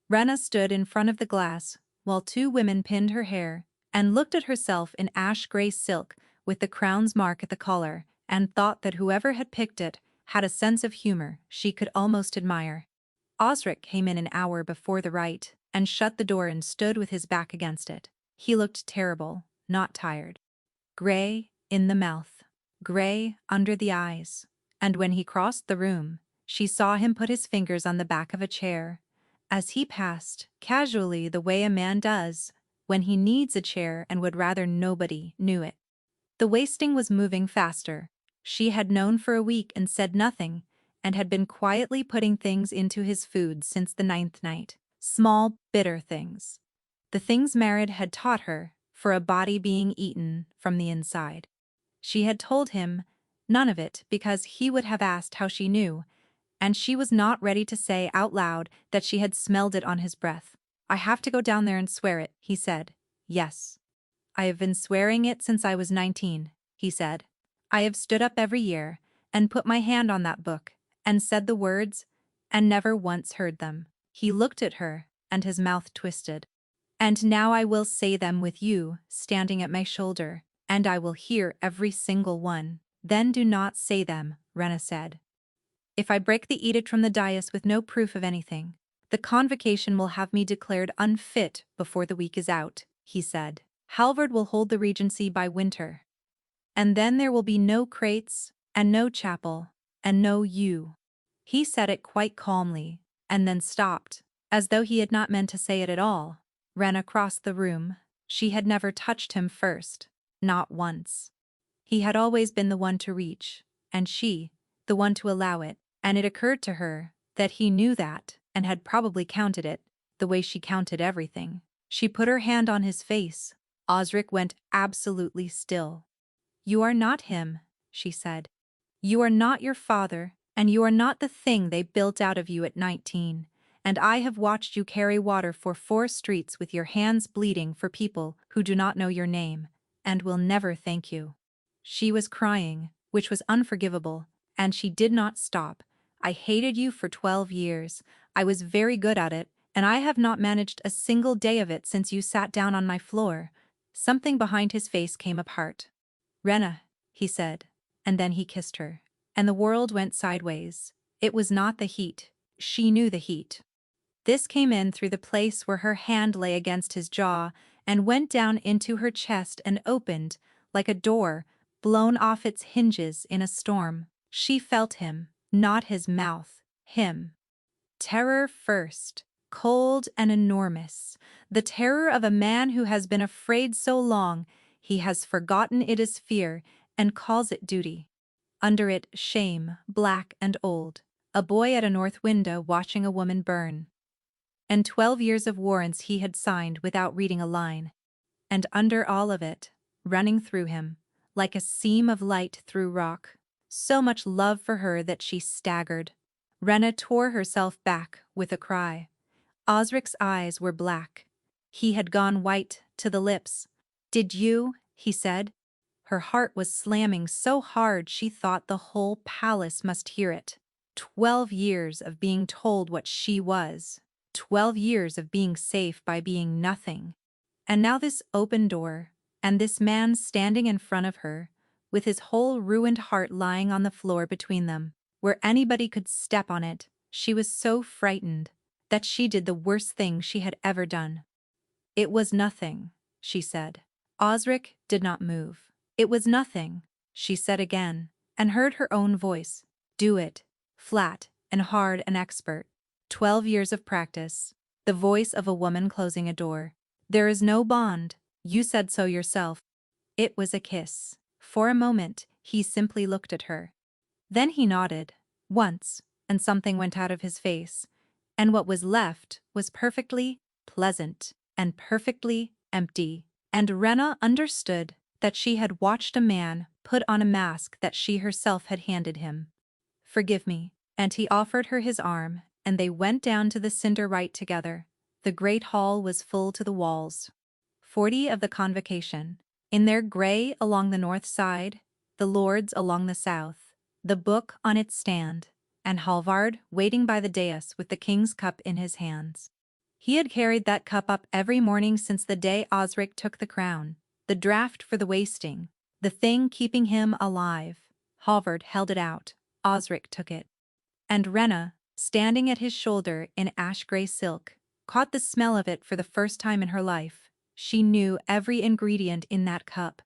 Speaker 1: Rena stood in front of the glass, while 2 women pinned her hair, and looked at herself in ash-gray silk with the crown's mark at the collar, and thought that whoever had picked it had a sense of humor she could almost admire. Osric came in an hour before the rite, and shut the door and stood with his back against it. He looked terrible, not tired. Gray in the mouth, gray under the eyes, and when he crossed the room, she saw him put his fingers on the back of a chair, as he passed, casually the way a man does when he needs a chair and would rather nobody knew it. The wasting was moving faster. She had known for a week and said nothing, and had been quietly putting things into his food since the 9th night. Small, bitter things. The things Maid had taught her, for a body being eaten from the inside. She had told him none of it because he would have asked how she knew, and she was not ready to say out loud that she had smelled it on his breath. I have to go down there and swear it, he said. Yes. I have been swearing it since I was 19, he said. I have stood up every year and put my hand on that book and said the words and never once heard them. He looked at her and his mouth twisted. And now I will say them with you standing at my shoulder, and I will hear every single one. Then do not say them, Rena said. If I break the edict from the dais with no proof of anything, the convocation will have me declared unfit before the week is out, he said. Halvard will hold the regency by winter. And then there will be no crates, and no chapel, and no you. He said it quite calmly, and then stopped, as though he had not meant to say it at all. Ran across the room. She had never touched him first, not once. He had always been the one to reach, and she, the one to allow it, and it occurred to her that he knew that, and had probably counted it, the way she counted everything. She put her hand on his face. Osric went absolutely still. You are not him, she said. You are not your father, and you are not the thing they built out of you at 19. And I have watched you carry water for 4 streets with your hands bleeding for people who do not know your name, and will never thank you. She was crying, which was unforgivable, and she did not stop. I hated you for 12 years. I was very good at it, and I have not managed a single day of it since you sat down on my floor. Something behind his face came apart. Rena, he said, and then he kissed her. And the world went sideways. It was not the heat. She knew the heat. This came in through the place where her hand lay against his jaw and went down into her chest and opened, like a door, blown off its hinges in a storm. She felt him, not his mouth, him. Terror first, cold and enormous. The terror of a man who has been afraid so long he has forgotten it is fear and calls it duty. Under it, shame, black and old. A boy at a north window watching a woman burn. And 12 years of warrants he had signed without reading a line. And under all of it, running through him, like a seam of light through rock, so much love for her that she staggered. Rena tore herself back with a cry. Osric's eyes were black. He had gone white to the lips. Did you? He said. Her heart was slamming so hard she thought the whole palace must hear it. 12 years of being told what she was. 12 years of being safe by being nothing. And now this open door, and this man standing in front of her, with his whole ruined heart lying on the floor between them, where anybody could step on it. She was so frightened that she did the worst thing she had ever done. It was nothing, she said. Osric did not move. It was nothing, she said again, and heard her own voice. Do it. Flat and hard and expert. 12 years of practice. The voice of a woman closing a door. There is no bond. You said so yourself. It was a kiss. For a moment, he simply looked at her. Then he nodded, once, and something went out of his face. And what was left was perfectly pleasant and perfectly empty. And Rena understood that she had watched a man put on a mask that she herself had handed him. Forgive me. And he offered her his arm, and they went down to the cinder rite together. The great hall was full to the walls. 40 of the convocation, in their gray along the north side, the lords along the south, the book on its stand, and Halvard waiting by the dais with the king's cup in his hands. He had carried that cup up every morning since the day Osric took the crown, the draught for the wasting, the thing keeping him alive. Halvard held it out. Osric took it. And Rena, standing at his shoulder in ash-gray silk, caught the smell of it for the first time in her life. She knew every ingredient in that cup.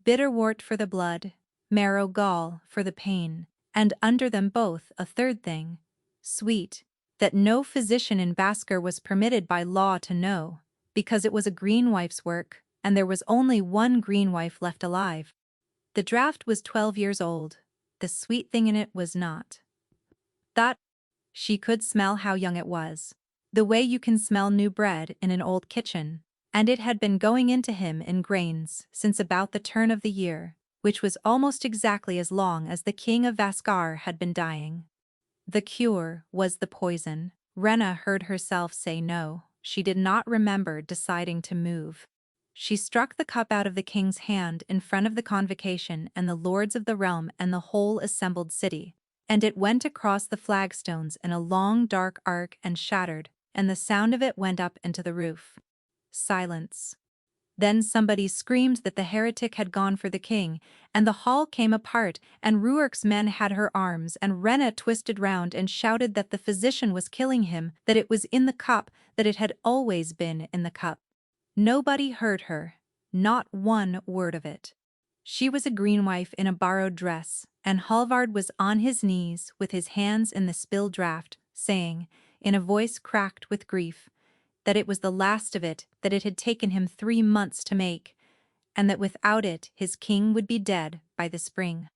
Speaker 1: Bitterwort for the blood, marrow gall for the pain, and under them both a third thing, sweet, that no physician in Basker was permitted by law to know, because it was a greenwife's work, and there was only one greenwife left alive. The draught was 12 years old. The sweet thing in it was not. That she could smell how young it was, the way you can smell new bread in an old kitchen, and it had been going into him in grains since about the turn of the year, which was almost exactly as long as the king of Vaskar had been dying. The cure was the poison. Rena heard herself say no. She did not remember deciding to move. She struck the cup out of the king's hand in front of the convocation and the lords of the realm and the whole assembled city. And it went across the flagstones in a long dark arc and shattered, and the sound of it went up into the roof. Silence. Then somebody screamed that the heretic had gone for the king, and the hall came apart, and Ruark's men had her arms, and Rena twisted round and shouted that the physician was killing him, that it was in the cup, that it had always been in the cup. Nobody heard her, not one word of it. She was a greenwife in a borrowed dress, and Hallvard was on his knees with his hands in the spilled draught, saying, in a voice cracked with grief, that it was the last of it, that it had taken him 3 months to make, and that without it his king would be dead by the spring.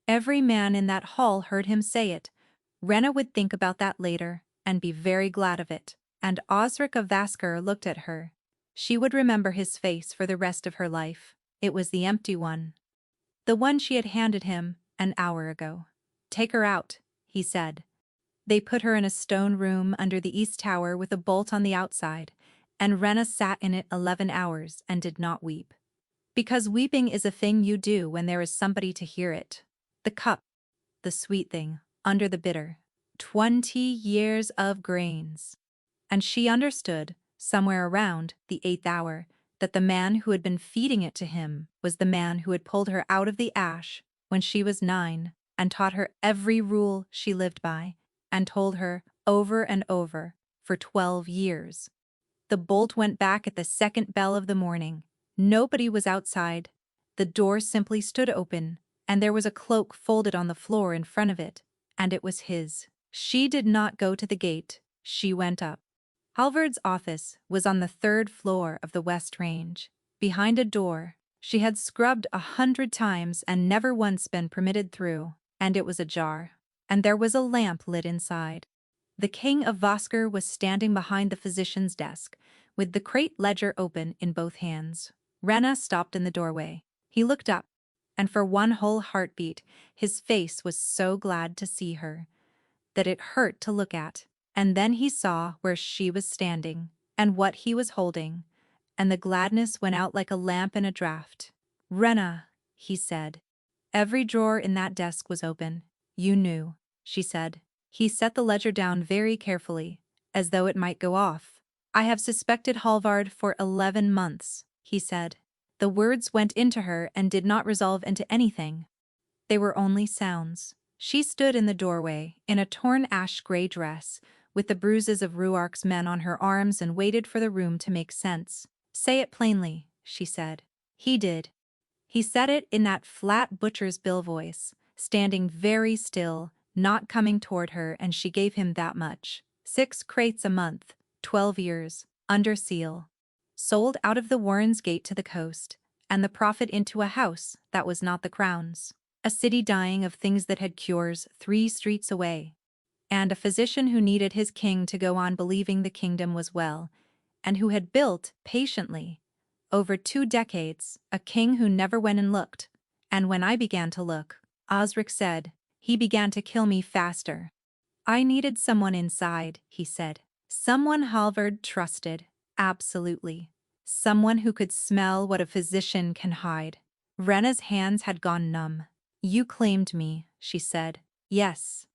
Speaker 1: Every man in that hall heard him say it. Rena would think about that later, and be very glad of it, and Osric of Vaskr looked at her. She would remember his face for the rest of her life. It was the empty one. The one she had handed him an hour ago. "Take her out," he said. They put her in a stone room under the east tower with a bolt on the outside, and Rena sat in it 11 hours and did not weep. Because weeping is a thing you do when there is somebody to hear it. The cup, the sweet thing, under the bitter. 20 years of grains. And she understood, somewhere around the 8th hour, that the man who had been feeding it to him was the man who had pulled her out of the ash when she was 9 and taught her every rule she lived by, and told her over and over for 12 years. The bolt went back at the second bell of the morning. Nobody was outside. The door simply stood open, and there was a cloak folded on the floor in front of it, and it was his. She did not go to the gate, she went up. Hallvard's office was on the 3rd floor of the West Range, behind a door she had scrubbed 100 times and never once been permitted through, and it was ajar. And there was a lamp lit inside. The king of Vaskr was standing behind the physician's desk, with the crate ledger open in both hands. Rena stopped in the doorway. He looked up, and for one whole heartbeat, his face was so glad to see her that it hurt to look at. And then he saw where she was standing, and what he was holding, and the gladness went out like a lamp in a draught. "Rena," he said. "Every drawer in that desk was open. You knew," she said. He set the ledger down very carefully, as though it might go off. "I have suspected Hallvard for 11 months, he said. The words went into her and did not resolve into anything. They were only sounds. She stood in the doorway, in a torn ash-gray dress, with the bruises of Ruark's men on her arms, and waited for the room to make sense. "Say it plainly," she said. He did. He said it in that flat butcher's bill voice, standing very still, not coming toward her, and she gave him that much. 6 crates a month, 12 years, under seal. Sold out of the Warren's Gate to the coast, and the profit into a house that was not the crown's. A city dying of things that had cures 3 streets away. And a physician who needed his king to go on believing the kingdom was well, and who had built, patiently, over 2 decades, a king who never went and looked. And when I began to look, Osric said, he began to kill me faster. I needed someone inside, he said. Someone Hallvard trusted, absolutely. Someone who could smell what a physician can hide. Rena's hands had gone numb. You claimed me, she said. Yes.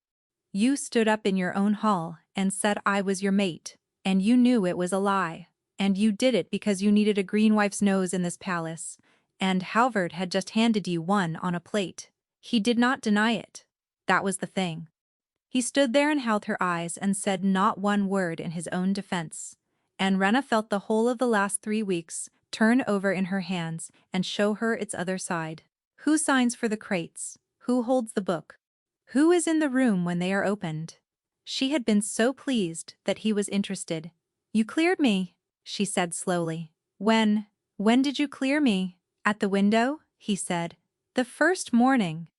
Speaker 1: You stood up in your own hall and said I was your mate, and you knew it was a lie. And you did it because you needed a green wife's nose in this palace, and Hallvard had just handed you one on a plate. He did not deny it. That was the thing. He stood there and held her eyes and said not one word in his own defense. And Rena felt the whole of the last 3 weeks turn over in her hands and show her its other side. Who signs for the crates? Who holds the book? Who is in the room when they are opened? She had been so pleased that he was interested. You cleared me, she said slowly. When did you clear me? At the window, he said. The first morning.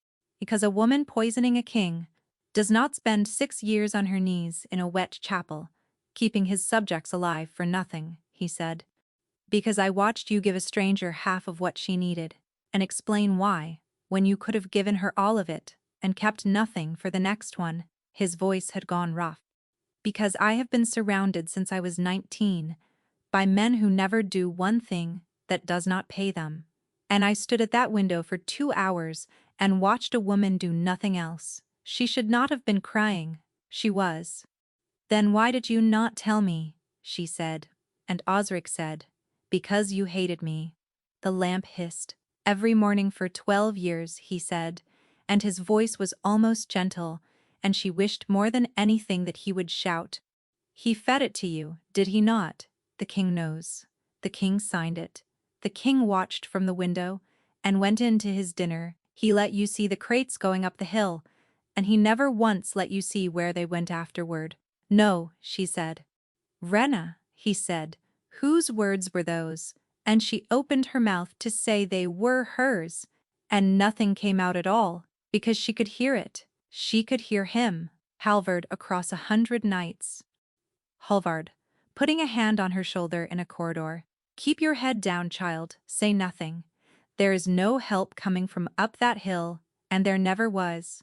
Speaker 1: Because a woman poisoning a king does not spend 6 years on her knees in a wet chapel, keeping his subjects alive for nothing, he said. Because I watched you give a stranger half of what she needed, and explain why, when you could have given her all of it, and kept nothing for the next one. His voice had gone rough. Because I have been surrounded since I was 19, by men who never do one thing that does not pay them. And I stood at that window for 2 hours and watched a woman do nothing else. She should not have been crying. She was. Then why did you not tell me? She said. And Osric said, because you hated me. The lamp hissed. Every morning for 12 years, he said, and his voice was almost gentle, and she wished more than anything that he would shout. He fed it to you, did he not? The king knows. The king signed it. The king watched from the window and went in to his dinner. He let you see the crates going up the hill, and he never once let you see where they went afterward. No, she said. Rena, he said, whose words were those? And she opened her mouth to say they were hers, and nothing came out at all, because she could hear it. She could hear him, Halvard, across 100 nights. Halvard, putting a hand on her shoulder in a corridor. Keep your head down, child, say nothing. There is no help coming from up that hill, and there never was.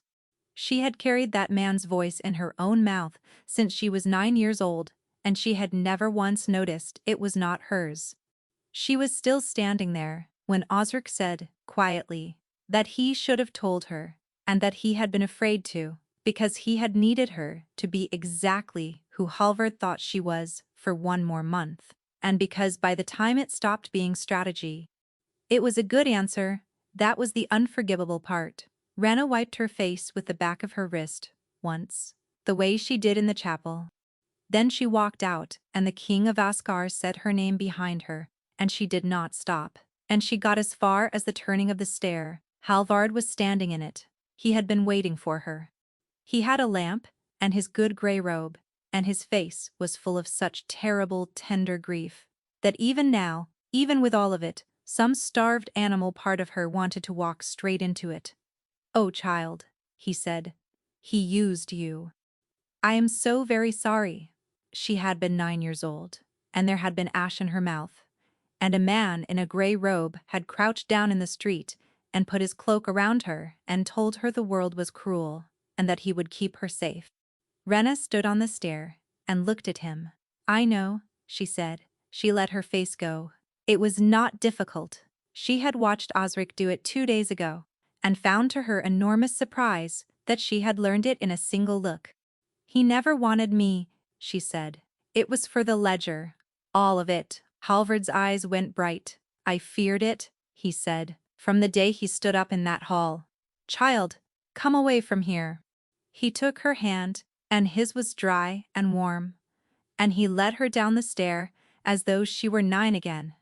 Speaker 1: She had carried that man's voice in her own mouth since she was 9 years old, and she had never once noticed it was not hers. She was still standing there when Osric said, quietly, that he should have told her, and that he had been afraid to, because he had needed her to be exactly who Halvard thought she was for 1 more month, and because by the time it stopped being strategy. It was a good answer, that was the unforgivable part. Rena wiped her face with the back of her wrist, once, the way she did in the chapel. Then she walked out, and the king of Asgard said her name behind her, and she did not stop. And she got as far as the turning of the stair. Halvard was standing in it. He had been waiting for her. He had a lamp, and his good grey robe, and his face was full of such terrible, tender grief, that even now, even with all of it, some starved animal part of her wanted to walk straight into it. Oh, child, he said. He used you. I am so very sorry. She had been 9 years old, and there had been ash in her mouth, and a man in a grey robe had crouched down in the street and put his cloak around her and told her the world was cruel and that he would keep her safe. Rena stood on the stair and looked at him. I know, she said. She let her face go. It was not difficult. She had watched Osric do it 2 days ago, and found to her enormous surprise that she had learned it in a single look. He never wanted me, she said. It was for the ledger. All of it. Halvard's eyes went bright. I feared it, he said, from the day he stood up in that hall. Child, come away from here. He took her hand, and his was dry and warm, and he led her down the stair as though she were 9 again,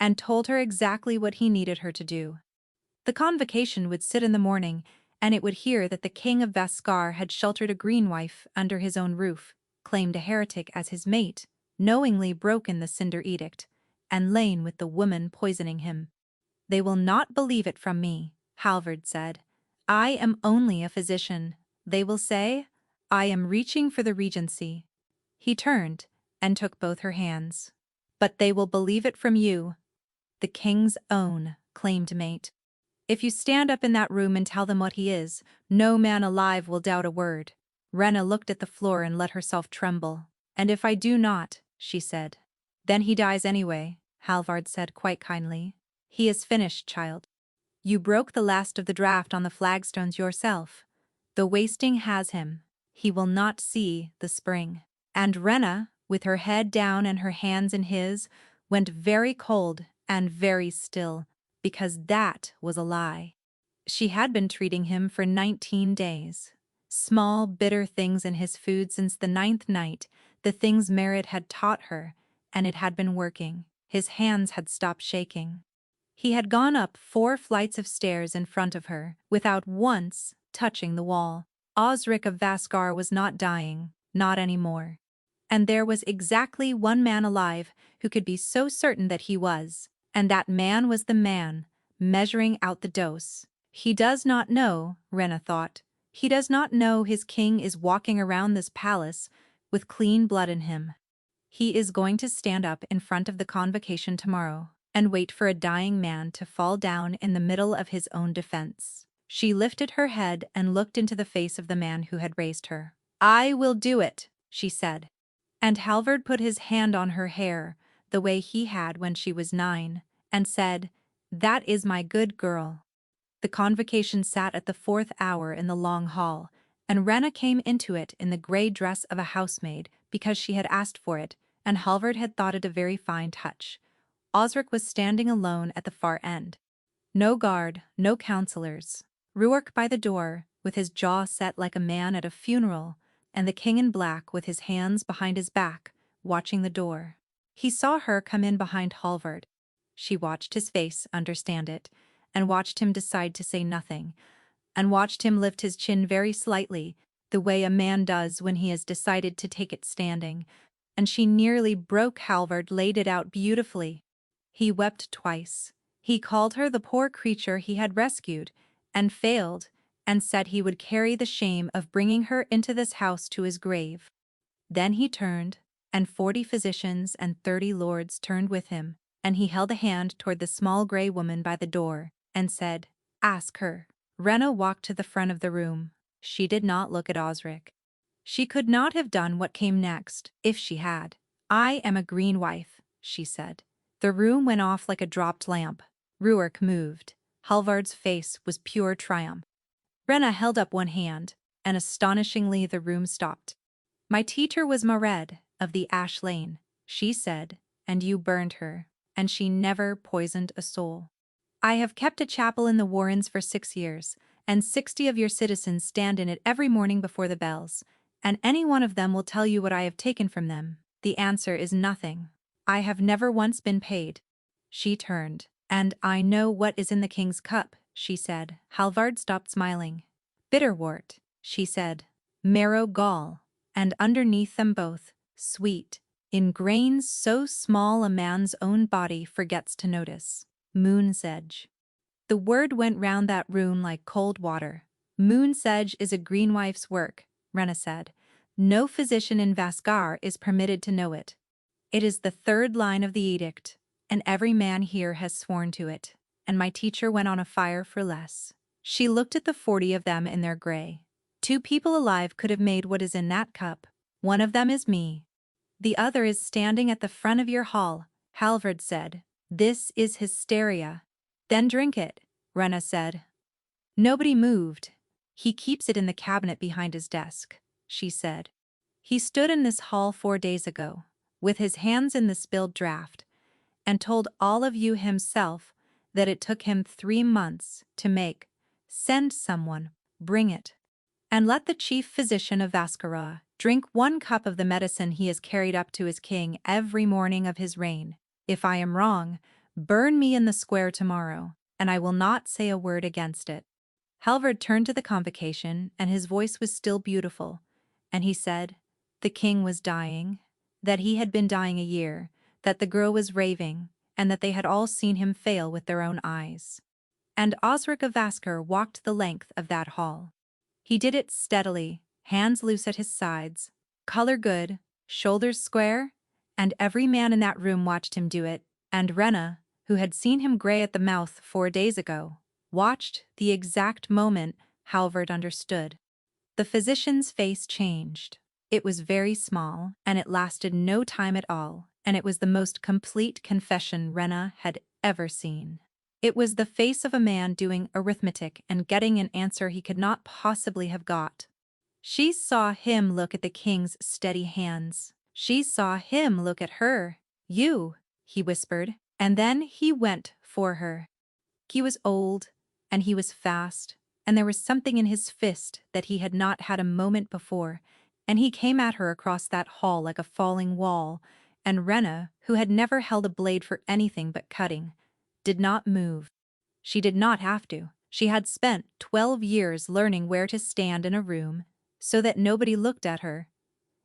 Speaker 1: and told her exactly what he needed her to do. The convocation would sit in the morning, and it would hear that the king of Vaskar had sheltered a greenwife under his own roof, claimed a heretic as his mate, knowingly broken the Cinder Edict, and lain with the woman poisoning him. They will not believe it from me, Halvard said. I am only a physician. They will say, I am reaching for the regency. He turned and took both her hands. But they will believe it from you, the king's own claimed mate. If you stand up in that room and tell them what he is, no man alive will doubt a word. Rena looked at the floor and let herself tremble. And if I do not, she said. Then he dies anyway, Halvard said quite kindly. He is finished, child. You broke the last of the draft on the flagstones yourself. The wasting has him. He will not see the spring. And Rena, with her head down and her hands in his, went very cold and very still, because that was a lie. She had been treating him for 19 days. Small, bitter things in his food since the 9th night, the things Merritt had taught her, and it had been working. His hands had stopped shaking. He had gone up 4 flights of stairs in front of her, without once touching the wall. Osric of Vaskar was not dying, not anymore. And there was exactly one man alive who could be so certain that he was, and that man was the man, measuring out the dose. He does not know, Rena thought. He does not know his king is walking around this palace with clean blood in him. He is going to stand up in front of the convocation tomorrow and wait for a dying man to fall down in the middle of his own defense. She lifted her head and looked into the face of the man who had raised her. I will do it, she said. And Halvard put his hand on her hair, the way he had when she was 9, and said, "That is my good girl." The convocation sat at the 4th hour in the long hall, and Rena came into it in the grey dress of a housemaid because she had asked for it, and Halvard had thought it a very fine touch. Osric was standing alone at the far end. No guard, no counselors. Ruark by the door, with his jaw set like a man at a funeral, and the king in black with his hands behind his back, watching the door. He saw her come in behind Halvard. She watched his face understand it, and watched him decide to say nothing, and watched him lift his chin very slightly, the way a man does when he has decided to take it standing, and she nearly broke. Halvard laid it out beautifully. He wept twice. He called her the poor creature he had rescued, and failed, and said he would carry the shame of bringing her into this house to his grave. Then he turned, and 40 physicians and 30 lords turned with him, and he held a hand toward the small grey woman by the door, and said, "Ask her." Rena walked to the front of the room. She did not look at Osric. She could not have done what came next, if she had. "I am a green wife," she said. The room went off like a dropped lamp. Ruark moved. Halvard's face was pure triumph. Rena held up one hand, and astonishingly the room stopped. "My teacher was Maid, of the Ash Lane," she said, "and you burned her, and she never poisoned a soul. I have kept a chapel in the Warrens for 6 years, and 60 of your citizens stand in it every morning before the bells, and any one of them will tell you what I have taken from them. The answer is nothing. I have never once been paid." She turned. "And I know what is in the king's cup," she said. Halvard stopped smiling. "Bitterwort," she said. "Marrow gall, and underneath them both, sweet, in grains so small a man's own body forgets to notice, moonsedge." The word went round that room like cold water. "Moonsedge is a greenwife's work," Rena said. "No physician in Vaskar is permitted to know it. It is the 3rd line of the edict, and every man here has sworn to it. And my teacher went on a fire for less." She looked at the 40 of them in their grey. "2 people alive could have made what is in that cup. One of them is me. The other is standing at the front of your hall," Halvard said. "This is hysteria." "Then drink it," Rena said. Nobody moved. "He keeps it in the cabinet behind his desk," she said. "He stood in this hall 4 days ago, with his hands in the spilled draught, and told all of you himself that it took him 3 months to make. Send someone, bring it. And let the chief physician of Vaskara drink 1 cup of the medicine he has carried up to his king every morning of his reign. If I am wrong, burn me in the square tomorrow, and I will not say a word against it." Halvard turned to the convocation, and his voice was still beautiful, and he said, "The king was dying, that he had been dying a year, that the girl was raving, and that they had all seen him fail with their own eyes." And Osric of Vaskar walked the length of that hall. He did it steadily, hands loose at his sides, color good, shoulders square, and every man in that room watched him do it, and Rena, who had seen him gray at the mouth 4 days ago, watched the exact moment Halvard understood. The physician's face changed. It was very small, and it lasted no time at all, and it was the most complete confession Rena had ever seen. It was the face of a man doing arithmetic and getting an answer he could not possibly have got. She saw him look at the king's steady hands. She saw him look at her. "You," he whispered, and then he went for her. He was old, and he was fast, and there was something in his fist that he had not had a moment before, and he came at her across that hall like a falling wall, and Rena, who had never held a blade for anything but cutting, did not move. She did not have to. She had spent 12 years learning where to stand in a room so that nobody looked at her,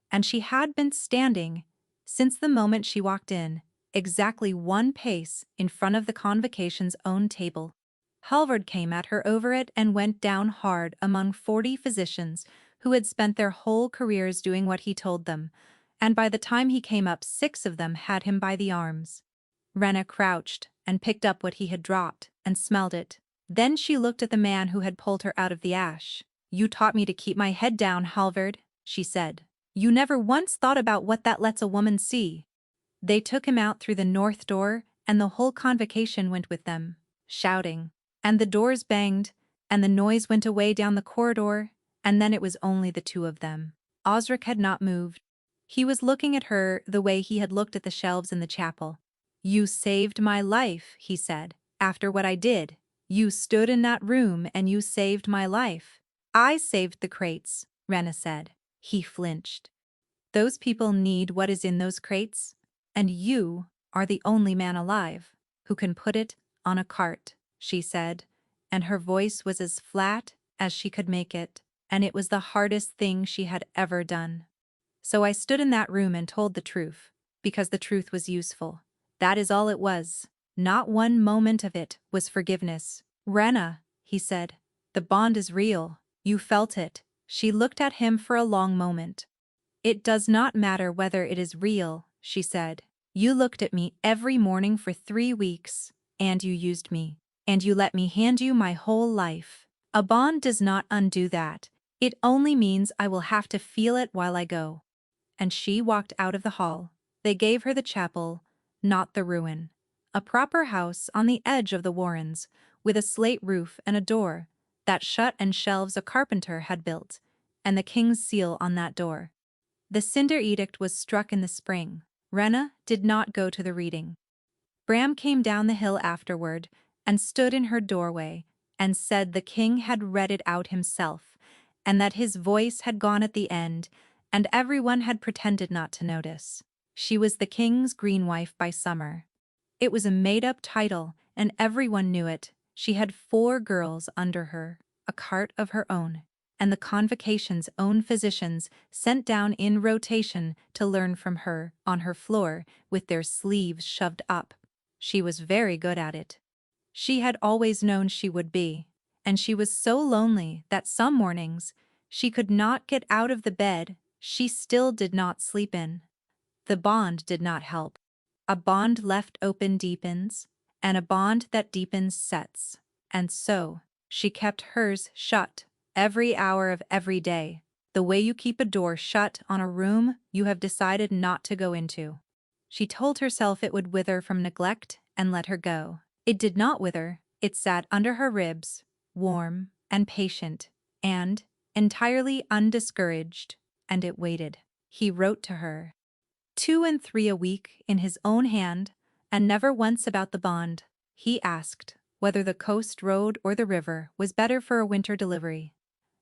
Speaker 1: and she had been standing, since the moment she walked in, exactly 1 pace in front of the convocation's own table. Halvard came at her over it and went down hard among 40 physicians who had spent their whole careers doing what he told them, and by the time he came up 6 of them had him by the arms. Rena crouched and picked up what he had dropped and smelled it. Then she looked at the man who had pulled her out of the ash. "You taught me to keep my head down, Halvard," she said. "You never once thought about what that lets a woman see." They took him out through the north door and the whole convocation went with them, shouting. And the doors banged, and the noise went away down the corridor, and then it was only the two of them. Osric had not moved. He was looking at her the way he had looked at the shelves in the chapel. "You saved my life," he said, "after what I did. You stood in that room and you saved my life." "I saved the crates," Rena said. He flinched. "Those people need what is in those crates, and you are the only man alive who can put it on a cart," she said, and her voice was as flat as she could make it, and it was the hardest thing she had ever done. "So I stood in that room and told the truth, because the truth was useful. That is all it was. Not one moment of it was forgiveness." "Rena," he said, "the bond is real. You felt it." She looked at him for a long moment. "It does not matter whether it is real," she said. "You looked at me every morning for 3 weeks, and you used me, and you let me hand you my whole life. A bond does not undo that. It only means I will have to feel it while I go." And she walked out of the hall. They gave her the chapel, not the ruin. A proper house on the edge of the Warrens, with a slate roof and a door that shut and shelves a carpenter had built, and the king's seal on that door. The cinder edict was struck in the spring. Rena did not go to the reading. Bram came down the hill afterward and stood in her doorway and said the king had read it out himself, and that his voice had gone at the end, and everyone had pretended not to notice. She was the king's green wife by summer. It was a made-up title, and everyone knew it. She had 4 girls under her, a cart of her own, and the convocation's own physicians sent down in rotation to learn from her on her floor with their sleeves shoved up. She was very good at it. She had always known she would be, and she was so lonely that some mornings she could not get out of the bed she still did not sleep in. The bond did not help. A bond left open deepens, and a bond that deepens sets. And so, she kept hers shut every hour of every day, the way you keep a door shut on a room you have decided not to go into. She told herself it would wither from neglect and let her go. It did not wither. It sat under her ribs, warm and patient, and entirely undiscouraged, and it waited. He wrote to her 2 and 3 a week in his own hand, and never once about the bond. He asked whether the coast road or the river was better for a winter delivery,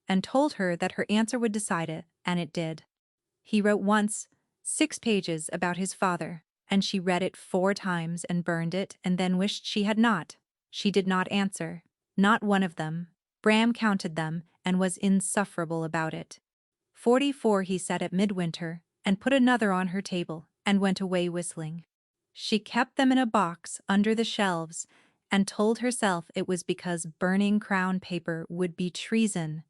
Speaker 1: and told her that her answer would decide it, and it did. He wrote once 6 pages about his father, and she read it 4 times and burned it and then wished she had not. She did not answer, not one of them. Bram counted them and was insufferable about it. 44, he said at midwinter, and put another on her table, and went away whistling. She kept them in a box under the shelves, and told herself it was because burning crown paper would be treason,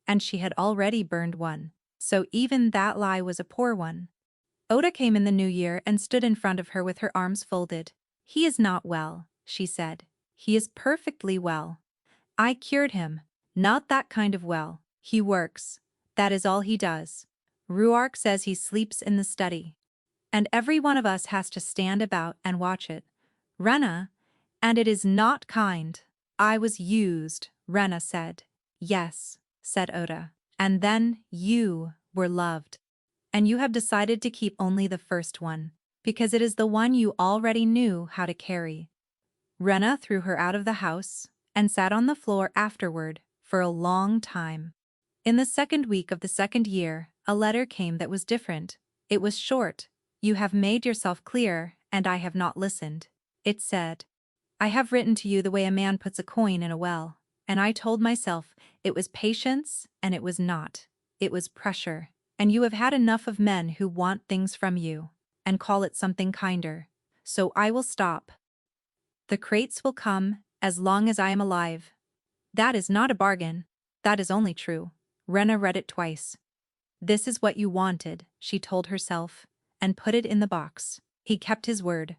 Speaker 1: and she had already burned one, so even that lie was a poor one. Oda came in the new year and stood in front of her with her arms folded. "He is not well," she said. "He is perfectly well. I cured him. Not that kind of well. He works. That is all he does. Ruark says he sleeps in the study. And every one of us has to stand about and watch it. Rena, and it is not kind." "I was used," Rena said. "Yes," said Oda. "And then you were loved. And you have decided to keep only the first one, because it is the one you already knew how to carry." Rena threw her out of the house and sat on the floor afterward for a long time. In the 2nd week of the 2nd year, a letter came that was different. It was short. "You have made yourself clear, and I have not listened." It said, "I have written to you the way a man puts a coin in a well, and I told myself it was patience, and it was not. It was pressure, and you have had enough of men who want things from you, and call it something kinder. So I will stop. The crates will come as long as I am alive." That is not a bargain. That is only true. Rena read it twice. "This is what you wanted," she told herself, and put it in the box. He kept his word.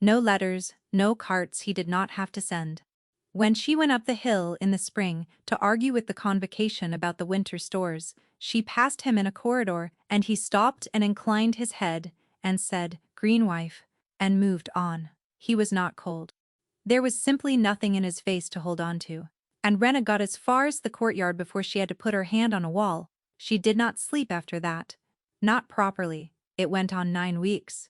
Speaker 1: No letters, no carts he did not have to send. When she went up the hill in the spring to argue with the convocation about the winter stores, she passed him in a corridor, and he stopped and inclined his head and said, "Green wife," and moved on. He was not cold. There was simply nothing in his face to hold on to. And Rena got as far as the courtyard before she had to put her hand on a wall. She did not sleep after that. Not properly. It went on 9 weeks.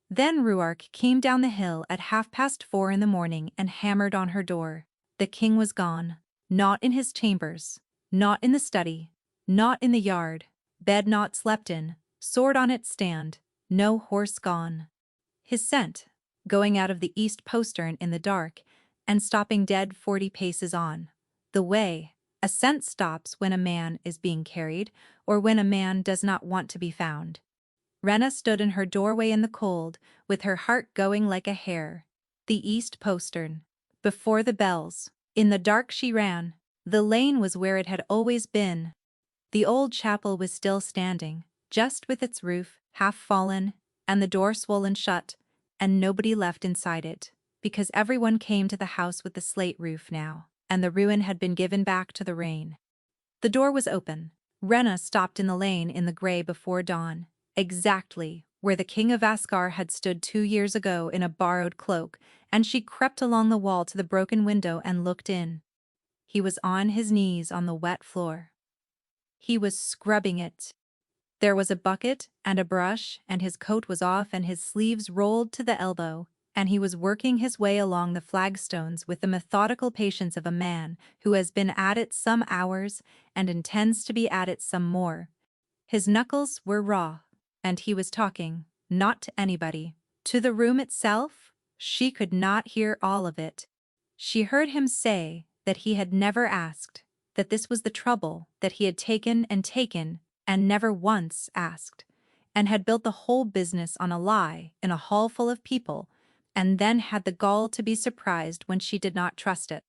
Speaker 1: Then Ruark came down the hill at 4:30 in the morning and hammered on her door. The king was gone. Not in his chambers. Not in the study. Not in the yard. Bed not slept in. Sword on its stand. No horse gone. His scent, going out of the east postern in the dark and stopping dead 40 paces on. The way, a scent stops when a man is being carried or when a man does not want to be found. Rena stood in her doorway in the cold, with her heart going like a hare. The east postern. Before the bells. In the dark she ran. The lane was where it had always been. The old chapel was still standing, just with its roof half fallen and the door swollen shut, and nobody left inside it, because everyone came to the house with the slate roof now, and the ruin had been given back to the rain. The door was open. Rena stopped in the lane in the gray before dawn, exactly where the king of Askar had stood 2 years ago in a borrowed cloak, and she crept along the wall to the broken window and looked in. He was on his knees on the wet floor. He was scrubbing it. There was a bucket and a brush, and his coat was off and his sleeves rolled to the elbow, and he was working his way along the flagstones with the methodical patience of a man who has been at it some hours and intends to be at it some more. His knuckles were raw, and he was talking, not to anybody. To the room itself, she could not hear all of it. She heard him say that he had never asked, that this was the trouble that he had taken and never once asked, and had built the whole business on a lie in a hall full of people, and then had the gall to be surprised when she did not trust it.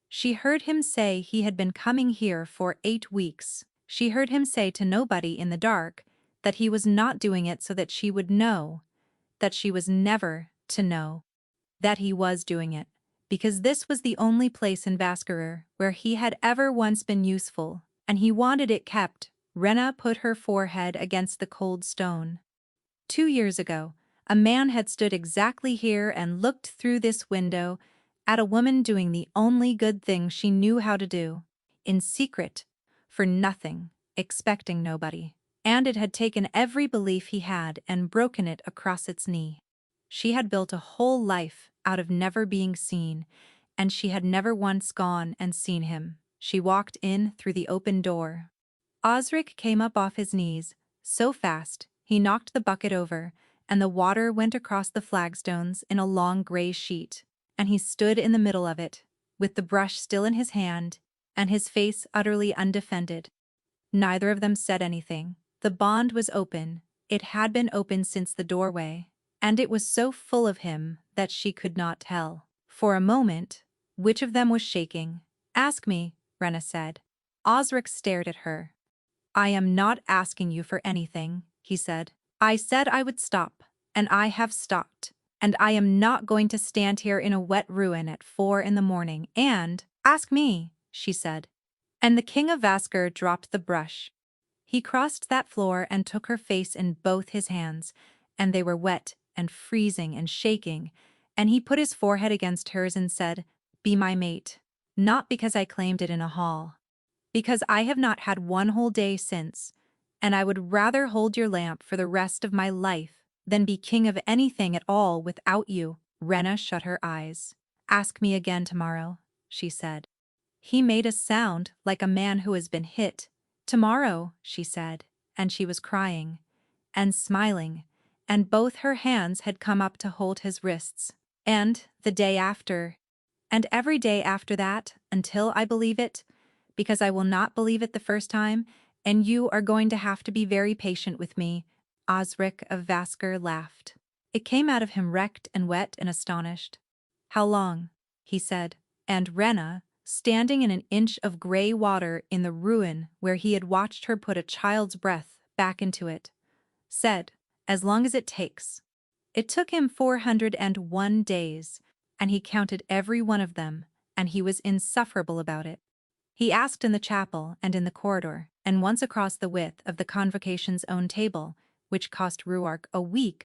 Speaker 1: She heard him say he had been coming here for 8 weeks. She heard him say to nobody in the dark that he was not doing it so that she would know, that she was never to know, that he was doing it, because this was the only place in Vascarir where he had ever once been useful, and he wanted it kept. Rena put her forehead against the cold stone. 2 years ago, a man had stood exactly here and looked through this window at a woman doing the only good thing she knew how to do, in secret, for nothing, expecting nobody, and it had taken every belief he had and broken it across its knee. She had built a whole life out of never being seen, and she had never once gone and seen him. She walked in through the open door. Osric came up off his knees, so fast, he knocked the bucket over, and the water went across the flagstones in a long gray sheet, and he stood in the middle of it, with the brush still in his hand, and his face utterly undefended. Neither of them said anything. The bond was open. It had been open since the doorway, and it was so full of him that she could not tell, for a moment, which of them was shaking. "Ask me," Rena said. Osric stared at her. "I am not asking you for anything," he said. "I said I would stop, and I have stopped, and I am not going to stand here in a wet ruin at 4 in the morning and—" "Ask me," she said. And the king of Vaskar dropped the brush. He crossed that floor and took her face in both his hands, and they were wet and freezing and shaking, and he put his forehead against hers and said, "Be my mate." Not because I claimed it in a hall. Because I have not had one whole day since, and I would rather hold your lamp for the rest of my life than be king of anything at all without you. Rena shut her eyes. "Ask me again tomorrow," she said. He made a sound like a man who has been hit. "Tomorrow," she said, and she was crying and smiling, and both her hands had come up to hold his wrists. "And the day after, and every day after that, until I believe it, because I will not believe it the first time, and you are going to have to be very patient with me." Osric of Vaskar laughed. It came out of him wrecked and wet and astonished. "How long?" he said, and Rena, standing in an inch of gray water in the ruin where he had watched her put a child's breath back into it, said, "As long as it takes." It took him 401 days, and he counted every one of them, and he was insufferable about it. He asked in the chapel and in the corridor, and once across the width of the convocation's own table, which cost Ruark a week